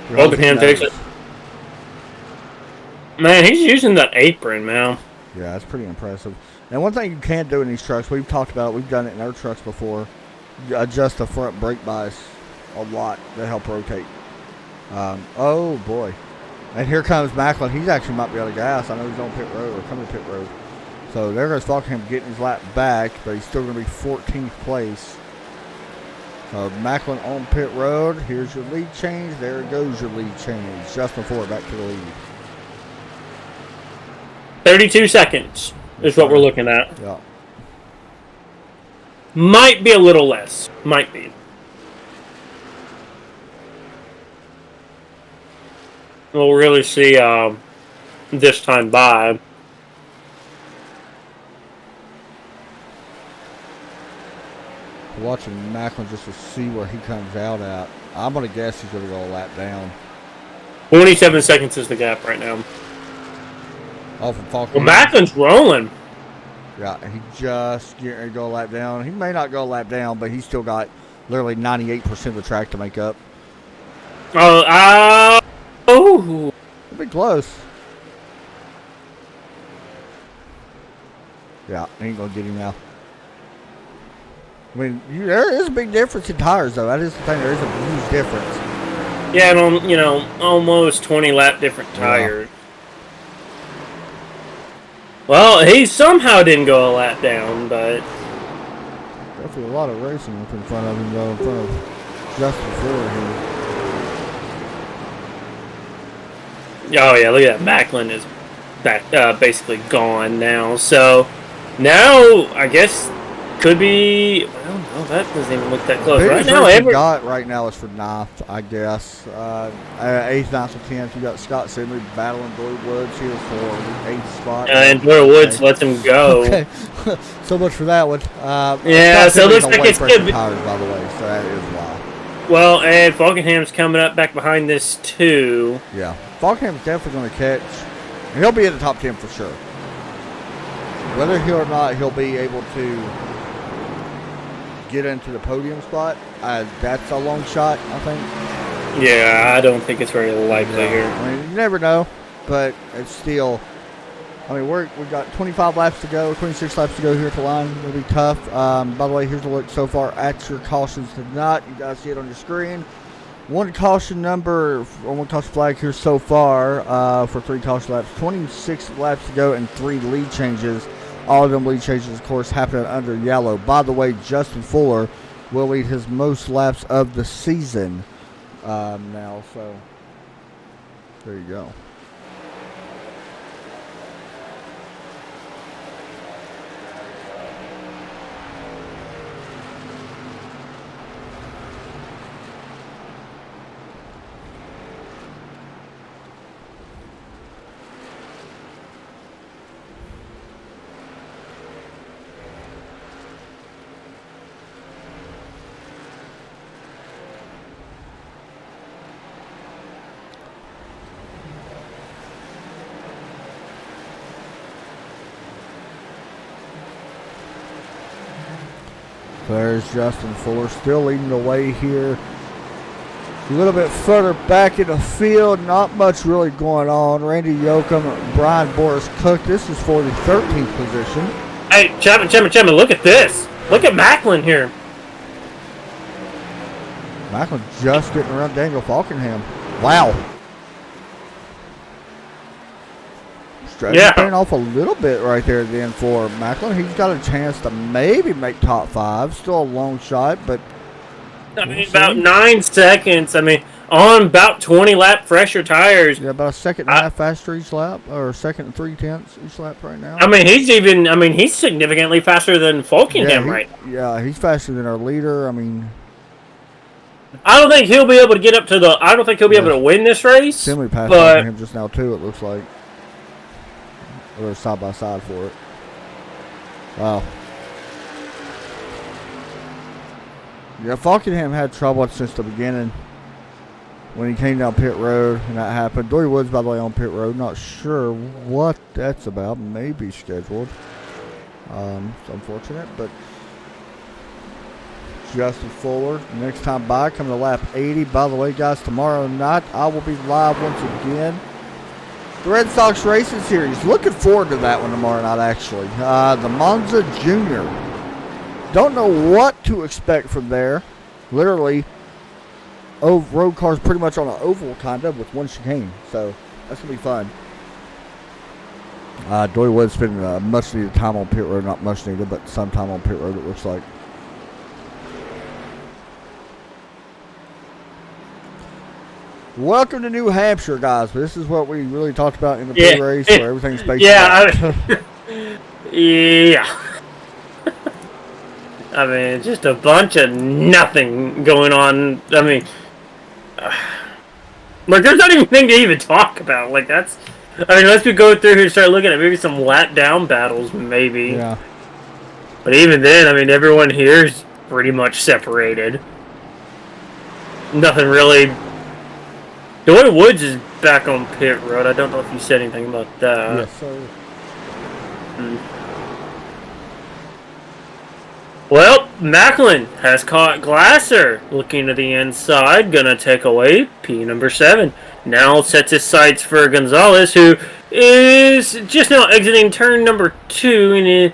Vulcanham takes it. Man, he's using that apron, man. Yeah, that's pretty impressive. And one thing you can't do in these trucks, we've talked about it, we've done it in our trucks before, adjust the front brake bias a lot to help rotate. Oh, boy. And here comes Macklin. He's actually might be out of gas. I know he's on pit road or coming to pit road. So there goes Vulcanham getting his lap back, but he's still going to be 14th place. So Macklin on pit road. Here's your lead change. There goes your lead change. Justin Ford back to the lead. 32 seconds is what we're looking at. Yeah. Might be a little less. Might be. We'll really see this time by. Watching Macklin just to see where he comes out at. I'm going to guess he's going to go a lap down. 27 seconds is the gap right now. Off of Falcon. Well, Macklin's rolling. Yeah, he just getting ready to go a lap down. He may not go a lap down, but he's still got literally 98% of the track to make up. Oh, It'll be close. Yeah, ain't going to get him now. I mean, there is a big difference in tires, though. That is the thing. There is a huge difference. Yeah, and you know, almost 20 lap different tires. Yeah. Well, he somehow didn't go a lap down, but definitely a lot of racing up in front of him, though, in front of Justin Ford here. Oh yeah, look at that. Macklin is back, basically gone now. So now I guess could be. Well, no, that doesn't even look that close. Right now, right now is for 9th, I guess. 8th, 9th, and 10th. You got Scott Sidley battling Blue Woods here for the 8th spot. And Blue Woods lets him go. Okay, so much for that one. Yeah, so it looks like it's good. Tires, by the way, so that is why. Well, and Vulcanham's coming up back behind this too. Yeah, Vulcanham's definitely going to catch. And he'll be in the top 10 for sure. Whether he or not he'll be able to get into the podium spot, that's a long shot, I think. Yeah, I don't think it's very likely here. I mean, you never know, but it's still. I mean, we've got 25 laps to go, 26 laps to go here at the line. It'll be tough. By the way, here's a look so far at your cautions tonight. You guys see it on your screen. One caution flag here so far for 3 caution laps. 26 laps to go and 3 lead changes. All of them lead changes, of course, happening under yellow. By the way, Justin Fuller will lead his most laps of the season now. So there you go. There's Justin Fuller still leading the way here. A little bit further back in the field, not much really going on. Randy Yoakum, Brian Boris Cook. This is for the 13th position. Hey, Chapman, look at this. Look at Macklin here. Macklin just getting around Daniel Falkenham. Wow. Paying off a little bit right there then for Macklin. He's got a chance to maybe make top 5. Still a long shot, but I mean, about 9 seconds. I mean, on about 20 lap fresher tires. Yeah, about a second and a half faster each lap, or a second and 3/10 each lap right now. I mean, he's significantly faster than Falkenham, right? Yeah, he's faster than our leader. I mean, I don't think he'll be able to get up to the. I don't think he'll be able to win this race. Semi passed him just now too. It looks like. Or side by side for it. Wow. Yeah, Falkenham had trouble since the beginning when he came down pit road and that happened. Dory Woods, by the way, on pit road. Not sure what that's about. Maybe scheduled. It's unfortunate, but Justin Fuller, next time by, coming to lap 80. By the way, guys, tomorrow night I will be live once again. The Red Sox Racing Series. Looking forward to that one tomorrow night, actually. The Monza Junior. Don't know what to expect from there. Literally, road cars pretty much on an oval, kind of, with one chicane. So, that's going to be fun. Dory Wood's spending much needed time on pit road. Not much needed, but some time on pit road, it looks like. Welcome to New Hampshire, guys. This is what we really talked about in the pre-race, where everything's based yeah. I mean, just a bunch of nothing going on. I mean, like, there's not even anything to even talk about. Like, that's... I mean, let's go through here and start looking at maybe some lap down battles, maybe. Yeah. But even then, I mean, everyone here is pretty much separated. Nothing really... Dory Woods is back on pit road. I don't know if you said anything about that. Yes, sir. Well, Macklin has caught Glasser. Looking to the inside, gonna take away P number 7. Now sets his sights for Gonzalez, who is just now exiting turn number 2, and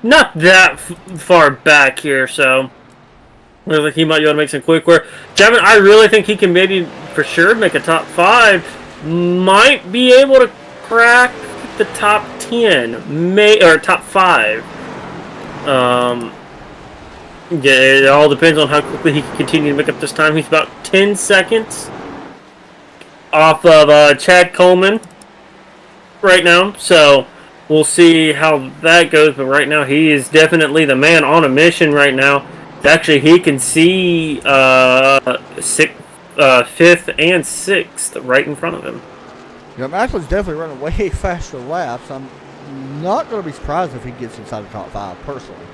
not that far back here, so... Looks like he might be able to make some quick work. Chapman, I really think he can maybe, for sure, make a top 5. Might be able to crack the top 10. Or top 5. Yeah, it all depends on how quickly he can continue to make up this time. He's about 10 seconds off of Chad Coleman right now. So, we'll see how that goes. But right now, he is definitely the man on a mission right now. Actually, he can see 5th and 6th right in front of him. Yeah, Macklin's definitely running way faster laps. I'm not going to be surprised if he gets inside the top 5, personally.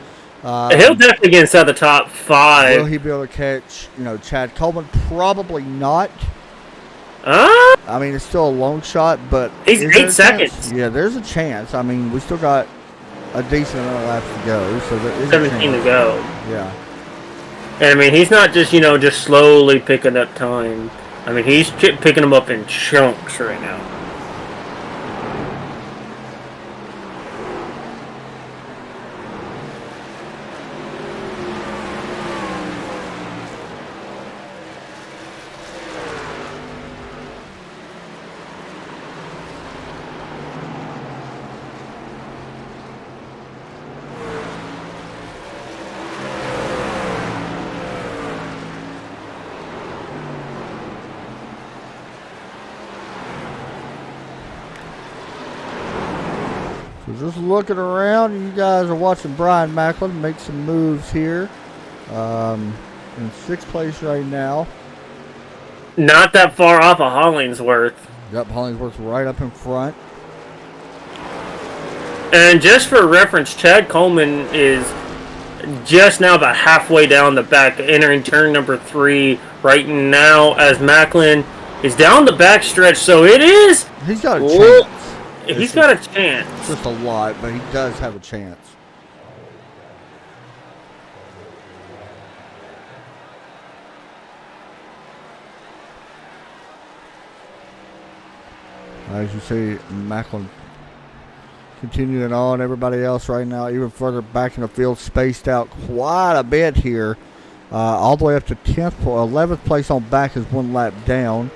He'll definitely get inside the top 5. Will he be able to catch, Chad Coleman? Probably not. I mean, it's still a long shot, but... He's 8 seconds. Yeah, there's a chance. I mean, we still got a decent amount of laps to go, so there is 17 to go. Yeah. And, I mean, he's not just, just slowly picking up time. I mean, he's picking them up in chunks right now. Just looking around, you guys are watching Brian Macklin make some moves here. In 6th place right now. Not that far off of Hollingsworth. Yep, Hollingsworth's right up in front. And just for reference, Chad Coleman is just now about halfway down the back, entering turn number 3 right now as Macklin is down the back stretch. So it is... He's got a chance. He's got a chance. Just a lot, but he does have a chance. As you see, Macklin continuing on. Everybody else right now, even further back in the field, spaced out quite a bit here. All the way up to 10th or 11th place on back is one lap down.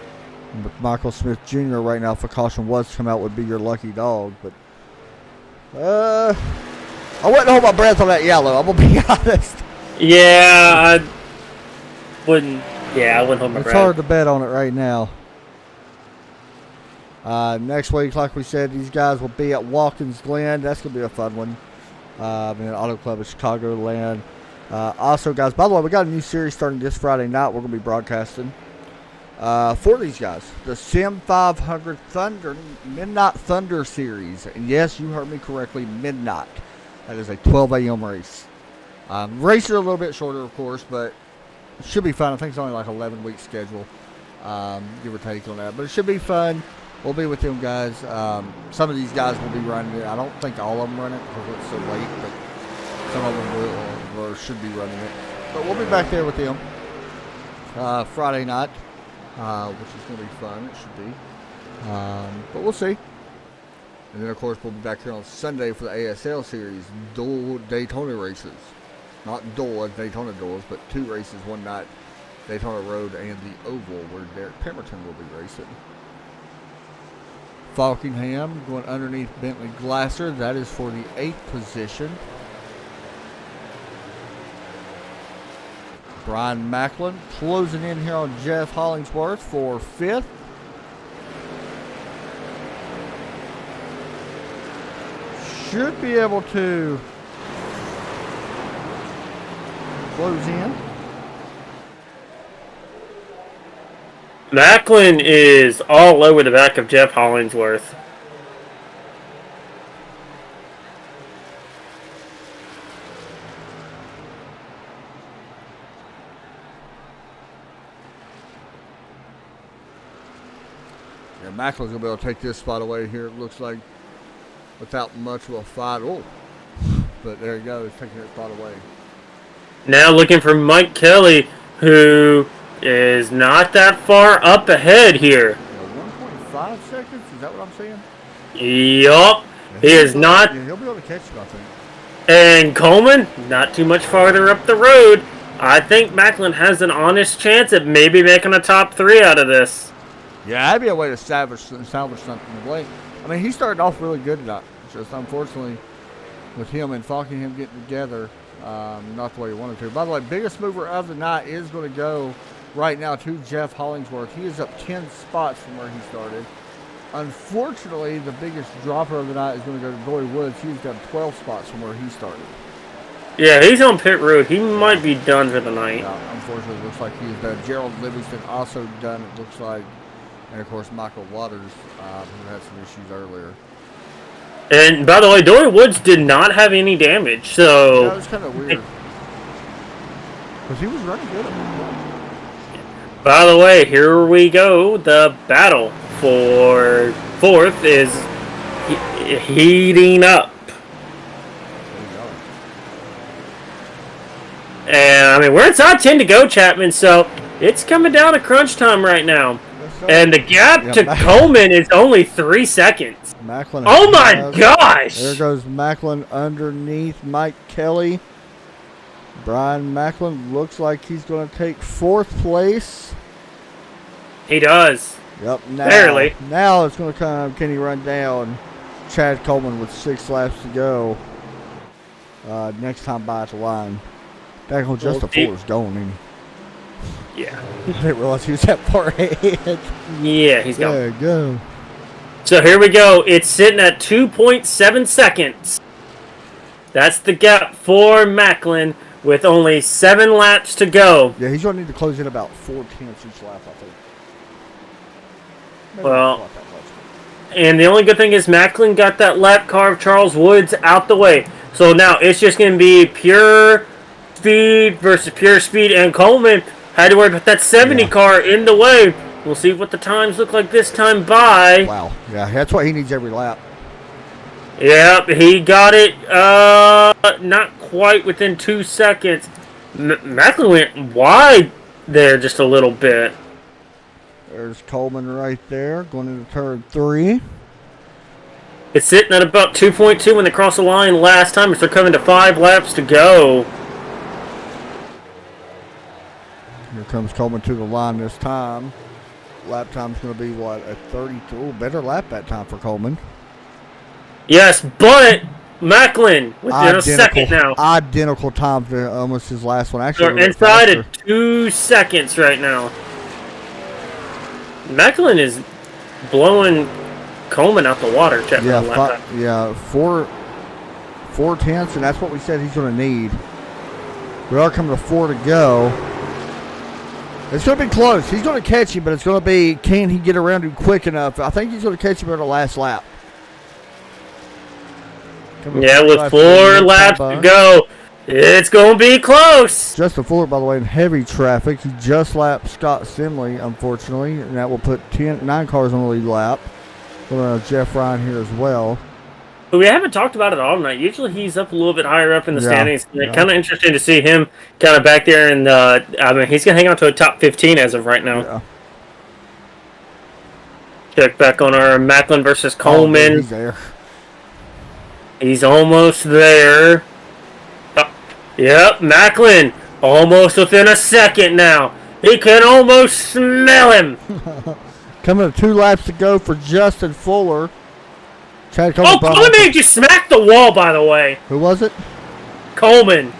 But Michael Smith Jr. right now, for caution was to come out, would be your lucky dog. But I wouldn't hold my breath on that yellow. I'm gonna be honest. Yeah, I wouldn't. Yeah, I wouldn't hold my breath. It's hard to bet on it right now. Next week, like we said, these guys will be at Watkins Glen. That's going to be a fun one. Auto Club of Chicagoland. Also, guys, by the way, we got a new series starting this Friday night. We're going to be broadcasting for these guys. The Sim 500 Thunder, Midnight Thunder Series. And yes, you heard me correctly, midnight. That is a 12 a.m. race. Races are a little bit shorter, of course, but it should be fun. I think it's only like 11-week schedule, give or take on that. But it should be fun. We'll be with them guys. Some of these guys will be running it. I don't think all of them run it because it's so late, but some of them will or should be running it. But we'll be back there with them Friday night, which is going to be fun. It should be. But we'll see. And then, of course, we'll be back here on Sunday for the ASL Series, dual Daytona races. Not dual as Daytona duels, but 2 races one night, Daytona Road and the Oval, where Derek Pemberton will be racing. Falkingham going underneath Bentley Glasser. That is for the 8th position. Brian Macklin closing in here on Jeff Hollingsworth for 5th. Should be able to close in. Macklin is all over the back of Jeff Hollingsworth. Yeah, Macklin's going to be able to take this spot away here, it looks like, without much of a fight. Oh, but there he goes, taking that spot away. Now looking for Mike Kelly, who is not that far up ahead here. 1.5 seconds? Is that what I'm saying? Yup. He is not. Yeah, he'll be able to catch him, I think. And Coleman, not too much farther up the road. I think Macklin has an honest chance at maybe making a top 3 out of this. Yeah, that'd be a way to salvage something. I mean, he started off really good tonight. Just unfortunately, with him and Falkingham getting together, not the way he wanted to. By the way, biggest mover of the night is going to go right now to Jeff Hollingsworth. He is up 10 spots from where he started. Unfortunately, the biggest dropper of the night is going to go to Dory Woods. He's got 12 spots from where he started. Yeah, he's on pit road. He might be done for the night. Yeah, unfortunately, it looks like he's done. Gerald Livingston also done, it looks like. And, of course, Michael Waters, who had some issues earlier. And, by the way, Dory Woods did not have any damage, so... Yeah, that was kind of weird. Because he was running good. By the way, here we go. The battle for 4th is heating up. And, I mean, we're inside 10 to go, Chapman, so it's coming down to crunch time right now. And the gap to Coleman is only 3 seconds. Macklin. Oh, my gosh! There goes Macklin underneath Mike Kelly. Brian Macklin looks like he's going to take 4th place. He does. Yep. Now, barely. Now it's going to come. Can he run down Chad Coleman with 6 laps to go? Next time by at the line. That goes just before it's going, ain't he? Yeah. He didn't realize he was that far ahead. Yeah, he's gone. There you go. So here we go. It's sitting at 2.7 seconds. That's the gap for Macklin with only 7 laps to go. Yeah, he's going to need to close in about 4 tenths each lap, I think. Maybe well, and the only good thing is Macklin got that lap car of Charles Woods out the way. So now it's just going to be pure speed versus pure speed. And Coleman had to worry about that 70 car in the way. We'll see what the times look like this time by. Wow. Yeah, that's what he needs every lap. Yep, he got it not quite within 2 seconds. Macklin went wide there just a little bit. There's Coleman right there, going into turn 3. It's sitting at about 2.2 when they crossed the line last time. They're coming to 5 laps to go. Here comes Coleman to the line this time. Lap time's going to be, what, a 32? Better lap that time for Coleman. Yes, but Macklin within a second now. Identical time to almost his last one. Actually, they're inside at 2 seconds right now. Macklin is blowing Coleman out the water. Yeah, 4 tenths, and that's what we said he's going to need. We are coming to 4 to go. It's going to be close. He's going to catch him, but it's going to be, can he get around him quick enough? I think he's going to catch him at the last lap. Yeah, with 4 laps to go, it's going to be close. Justin Fuller, by the way, in heavy traffic. He just lapped Scott Simley, unfortunately, and that will put 9 cars on the lead lap. Jeff Ryan here as well. But we haven't talked about it all night. Usually he's up a little bit higher up in the standings. Kind of interesting to see him kind of back there. And he's going to hang on to a top 15 as of right now. Yeah. Check back on our Macklin versus Coleman. Oh, he's there. He's almost there. Yep, Macklin almost within a second now. He can almost smell him. Coming to 2 laps to go for Justin Fuller. Coleman just smacked the wall, by the way. Who was it? Coleman.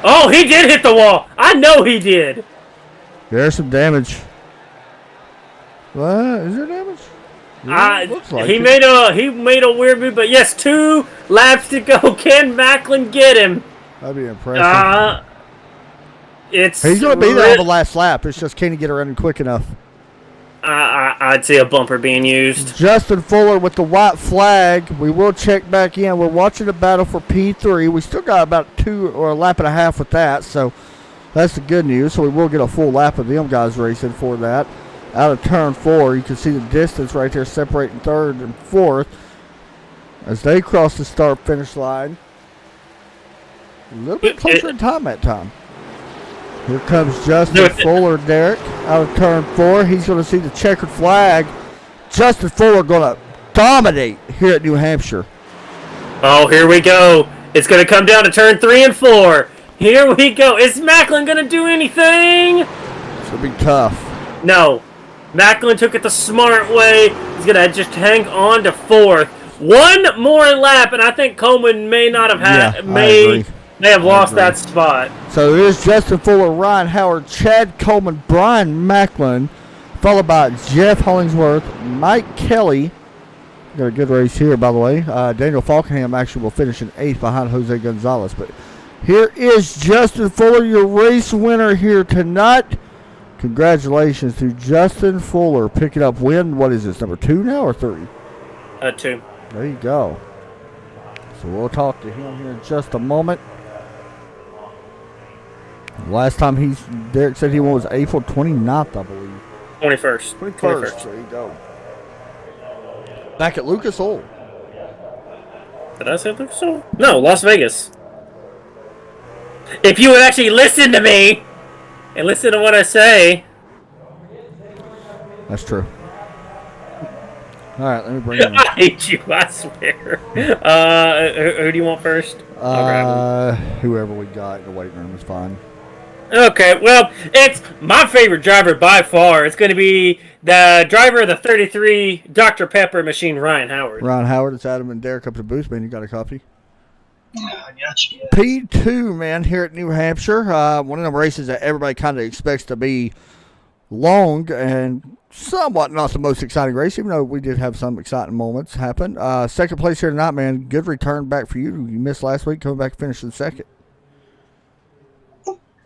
Oh, he did hit the wall. I know he did. There's some damage. What? Is there damage? Yeah, looks like he made a weird move, but yes, 2 laps to go. Can Macklin get him? That'd be impressive. He's going to be there on the last lap. It's just, can he get around him quick enough? I'd see a bumper being used. Justin Fuller with the white flag. We will check back in. We're watching the battle for P3. We still got about 2 or a lap and a half with that, so that's the good news. So we will get a full lap of them guys racing for that. Out of turn 4, you can see the distance right there separating 3rd and 4th as they cross the start-finish line. A little bit closer in time that time. Here comes Justin Fuller, Derek, out of turn 4. He's going to see the checkered flag. Justin Fuller going to dominate here at New Hampshire. Oh, here we go. It's going to come down to turn 3 and 4. Here we go. Is Macklin going to do anything? It's going to be tough. No. Macklin took it the smart way. He's going to just hang on to 4th. 1 more lap, and I think Coleman may not have had... may have lost that spot. So there's Justin Fuller, Ryan Howard, Chad Coleman, Brian Macklin, followed by Jeff Hollingsworth, Mike Kelly. Got a good race here, by the way. Daniel Falkenham actually will finish in 8th behind Jose Gonzalez. But here is Justin Fuller, your race winner here tonight. Congratulations to Justin Fuller picking up win. What is this, number 2 now or 3? 2. There you go. So we'll talk to him here in just a moment. Last time Derek said he won was April 29th, I believe. 21st. 21st. There you go. Back at Lucas Oil. Did I say Lucas Oil? No, Las Vegas. If you would actually listen to me and listen to what I say. That's true. All right, let me bring it in. I hate you, I swear. Who do you want first? Whoever we got in the weight room is fine. Okay, well, it's my favorite driver by far. It's going to be the driver of the 33 Dr. Pepper machine, Ryan Howard. Ryan Howard, it's Adam and Derek up to booth, man. You got a copy? I got you. P2, man, here at New Hampshire. One of them races that everybody kind of expects to be long and somewhat not the most exciting race, even though we did have some exciting moments happen. Second place here tonight, man. Good return back for you. You missed last week, coming back and finishing second.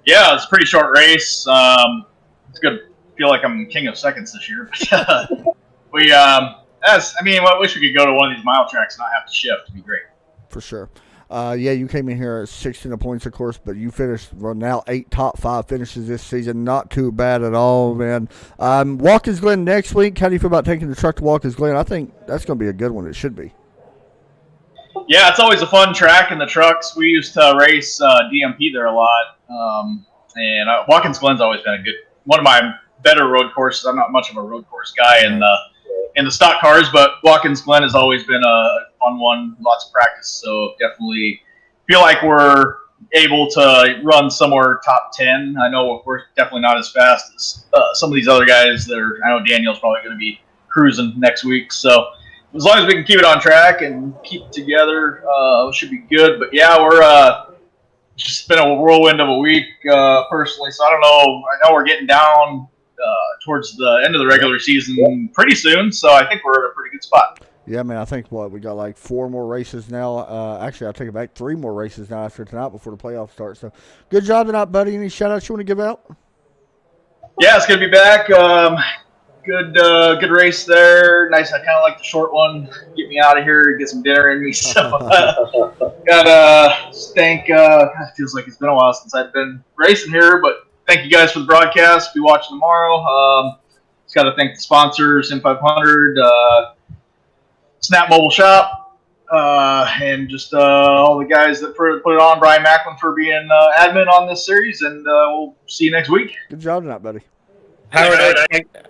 Yeah, it's a pretty short race. It's good. I feel like I'm king of seconds this year. I wish we could go to one of these mile tracks and not have to shift. It'd be great. For sure. You came in here at 16 points, of course, but you finished now 8 top 5 finishes this season. Not too bad at all, man. Watkins Glen next week. How do you feel about taking the truck to Watkins Glen? I think that's going to be a good one. It should be. Yeah, it's always a fun track in the trucks. We used to race DMP there a lot, and Watkins Glen's always been one of my better road courses. I'm not much of a road course guy in the stock cars, but Watkins Glen has always been a fun one. Lots of practice, so definitely feel like we're able to run somewhere top 10. I know we're definitely not as fast as some of these other guys that are. I know Daniel's probably going to be cruising next week, so as long as we can keep it on track and keep it together, it should be good. But yeah, we're just been a whirlwind of a week personally, so I don't know. I know we're getting down towards the end of the regular season pretty soon, so I think we're in a pretty good spot. Yeah, man, I think we got like 4 more races now. Actually, I'll take it back, 3 more races now after tonight before the playoffs start. So good job tonight, buddy. Any shout-outs you want to give out? Yeah, it's good to be back. Good race there. Nice. I kind of like the short one. Get me out of here. Get some dinner in me. So got thank. It feels like it's been a while since I've been racing here, but thank you guys for the broadcast. Be watching tomorrow. Just got to thank the sponsors, M500, Snap Mobile Shop, and just all the guys that put it on. Brian Macklin for being admin on this series, and we'll see you next week. Good job tonight, buddy. Howard,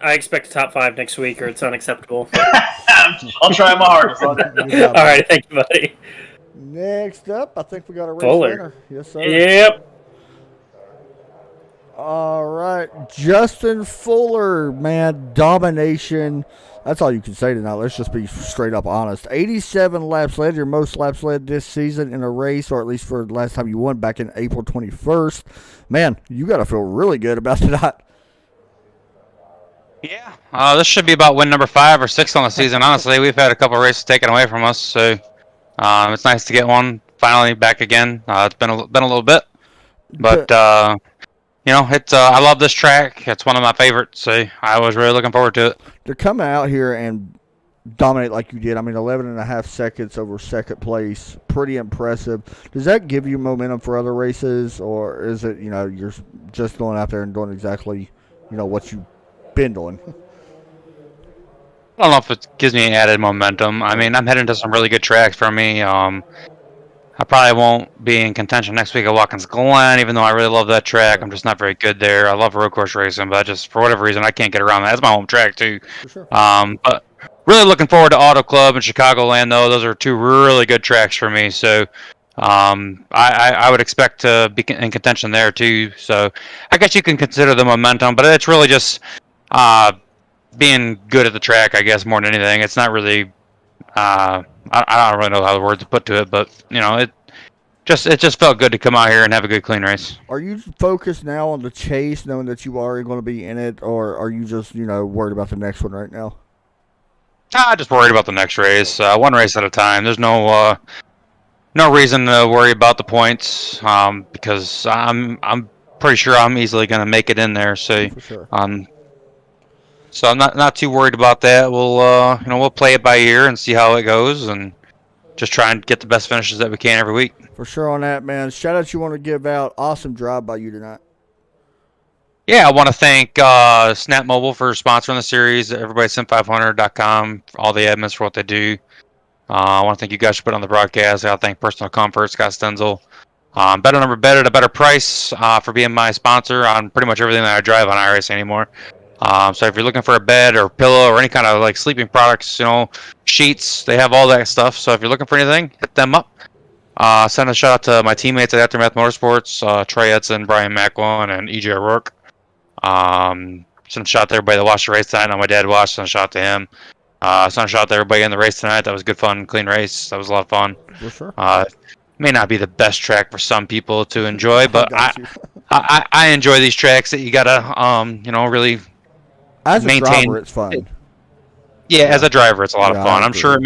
I expect a top 5 next week, or it's unacceptable. I'll try my hardest. All right, thank you, buddy. Next up, I think we got a race Fuller. winner. Yes, sir. Yep. All right, Justin Fuller, man, domination. That's all you can say tonight. Let's just be straight up honest. 87 laps led, your most laps led this season in a race, or at least for the last time you won back in April 21st. Man, you got to feel really good about tonight. Yeah, this should be about win number 5 or 6 on the season. Honestly, we've had a couple of races taken away from us, so it's nice to get one finally back again. It's been a little bit, but it's I love this track. It's one of my favorites, so I was really looking forward to it. To come out here and dominate like you did, I mean, 11 and a half seconds over second place, pretty impressive. Does that give you momentum for other races, or is it you're just going out there and doing exactly what you been doing? I don't know if it gives me added momentum. I mean, I'm heading to some really good tracks for me. I probably won't be in contention next week at Watkins Glen, even though I really love that track. I'm just not very good there. I love road course racing, but just for whatever reason, I can't get around that. That's my home track, too. For sure. But really looking forward to Auto Club and Chicagoland, though. Those are 2 really good tracks for me. So I would expect to be in contention there, too. So I guess you can consider the momentum, but it's really just being good at the track, I guess, more than anything. It's not really I don't really know how the words to put to it, but it just felt good to come out here and have a good clean race. Are you focused now on the chase, knowing that you are going to be in it, or are you just worried about the next one right now? Just worried about the next race, one race at a time. There's no reason to worry about the points because I'm pretty sure I'm easily going to make it in there. So For sure. So I'm not too worried about that. We'll play it by ear and see how it goes, and just try and get the best finishes that we can every week. For sure on that, man. Shout out you want to give out. Awesome drive by you tonight. Yeah, I want to thank Snap Mobile for sponsoring the series. Everybody at sim500.com, all the admins for what they do. I want to thank you guys for putting on the broadcast. I want to thank Personal Comfort, Scott Stenzel. Better Number Bet at a better price for being my sponsor on pretty much everything that I drive on iRacing anymore. So if you're looking for a bed or pillow or any kind of like sleeping products, sheets, they have all that stuff. So if you're looking for anything, hit them up. Send a shout out to my teammates at Aftermath Motorsports, Trey Edson, Brian Macklin, and EJ O'Rourke. Send a shout out to everybody that watched the race tonight. I know my dad watched. Send a shout out to him. Send a shout out to everybody in the race tonight. That was a good, fun, clean race. That was a lot of fun. For sure. May not be the best track for some people to enjoy, but I enjoy these tracks that you gotta really as a maintain. driver, it's fun. Yeah, as a driver, it's a lot of fun. I'm sure it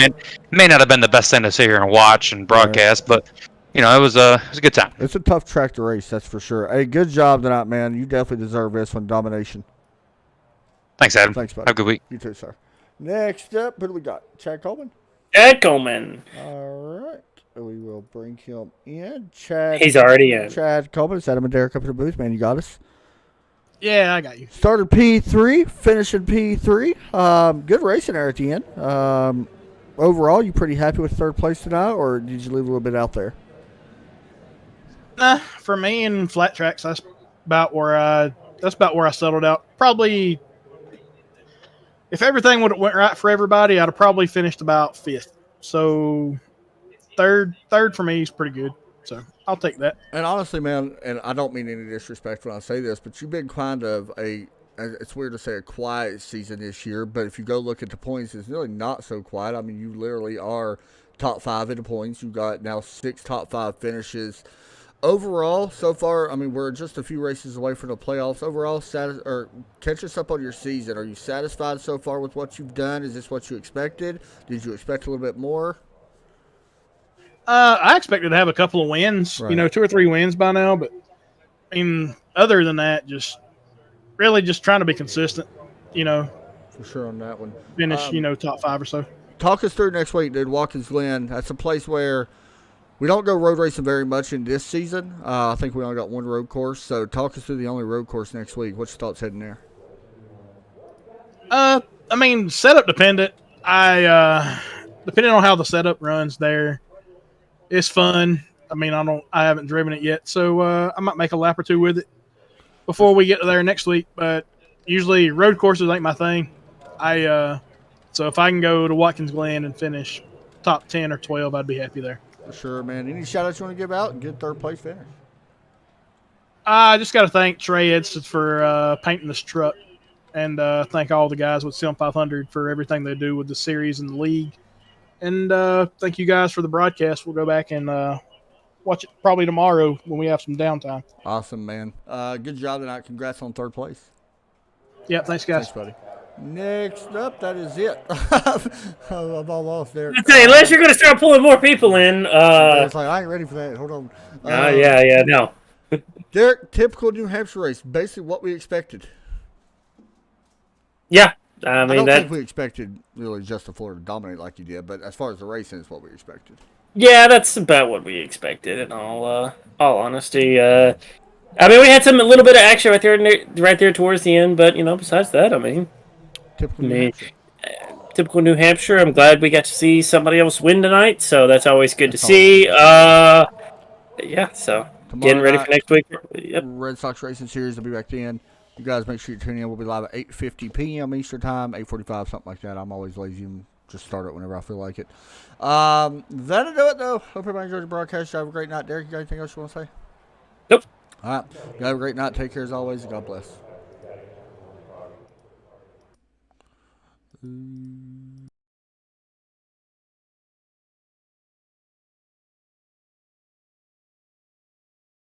may not have been the best thing to sit here and watch and broadcast, but it was a good time. It's a tough track to race, that's for sure. Hey, good job tonight, man. You definitely deserve this one. Domination. Thanks, Adam. Thanks, buddy. Have a good week. You too, sir. Next up, who do we got? Chad Coleman? Chad Coleman. All right. We will bring him in. Chad. He's already in. Chad Coleman. It's Adam and Derek up in the booth. Man, you got us. Yeah, I got you. Started P3, finishing P3. Good racing there at the end. Overall, you pretty happy with third place tonight, or did you leave a little bit out there? For me in flat tracks, that's about where I that's about where I settled out. Probably, if everything would have went right for everybody, I'd have probably finished about 5th. So third for me is pretty good. So I'll take that. And honestly, man, and I don't mean any disrespect when I say this, but you've been kind of it's weird to say a quiet season this year, but if you go look at the points, it's really not so quiet. I mean, you literally are top 5 in the points. You got now 6 top 5 finishes. Overall, so far, I mean, we're just a few races away from the playoffs. Overall, catch us up on your season. Are you satisfied so far with what you've done? Is this what you expected? Did you expect a little bit more? I expected to have a couple of wins, Right. 2 or 3 wins by now. But, I mean, other than that, just really just trying to be consistent, For sure on that one. finish, top 5 or so. Talk us through next week, dude. Watkins Glen. That's a place where we don't go road racing very much in this season. I think we only got one road course. So talk us through the only road course next week. What's your thoughts heading there? I mean, setup dependent. Depending on how the setup runs there, it's fun. I mean, I haven't driven it yet, so I might make a lap or 2 with it before we get there next week. But usually road courses ain't my thing. So if I can go to Watkins Glen and finish top 10 or 12, I'd be happy there. For sure, man. Any shout outs you want to give out and good third place finish? I just got to thank Trey Edson for painting this truck, and thank all the guys with Sim 500 for everything they do with the series and the league. And thank you guys for the broadcast. We'll go back and watch it probably tomorrow when we have some downtime. Awesome, man. Good job tonight. Congrats on third place. Yeah, thanks, guys. Thanks, buddy. Next up, that is it. I'm all off there. I tell you, unless you're going to start pulling more people in. It's like, I ain't ready for that. Hold on. No. Derek, typical New Hampshire race. Basically what we expected. Yeah. I don't think we expected really just the Florida to dominate like you did, but as far as the racing, it's what we expected. Yeah, that's about what we expected. In all honesty, I mean, we had a little bit of action right there towards the end, but besides that, I mean, typical New Hampshire. I'm glad we got to see somebody else win tonight, so that's always good to see. Yeah, so Tomorrow getting ready night, for next week. Yep. Red Sox Racing Series will be back then. You guys make sure you tune in. We'll be live at 8:50 p.m. Eastern Time, 8:45, something like that. I'm always lazy and just start it whenever I feel like it. That'll do it, though. Hope everybody enjoyed the broadcast. Have a great night. Derek, you got anything else you want to say? Nope. All right. You have a great night. Take care as always. God bless.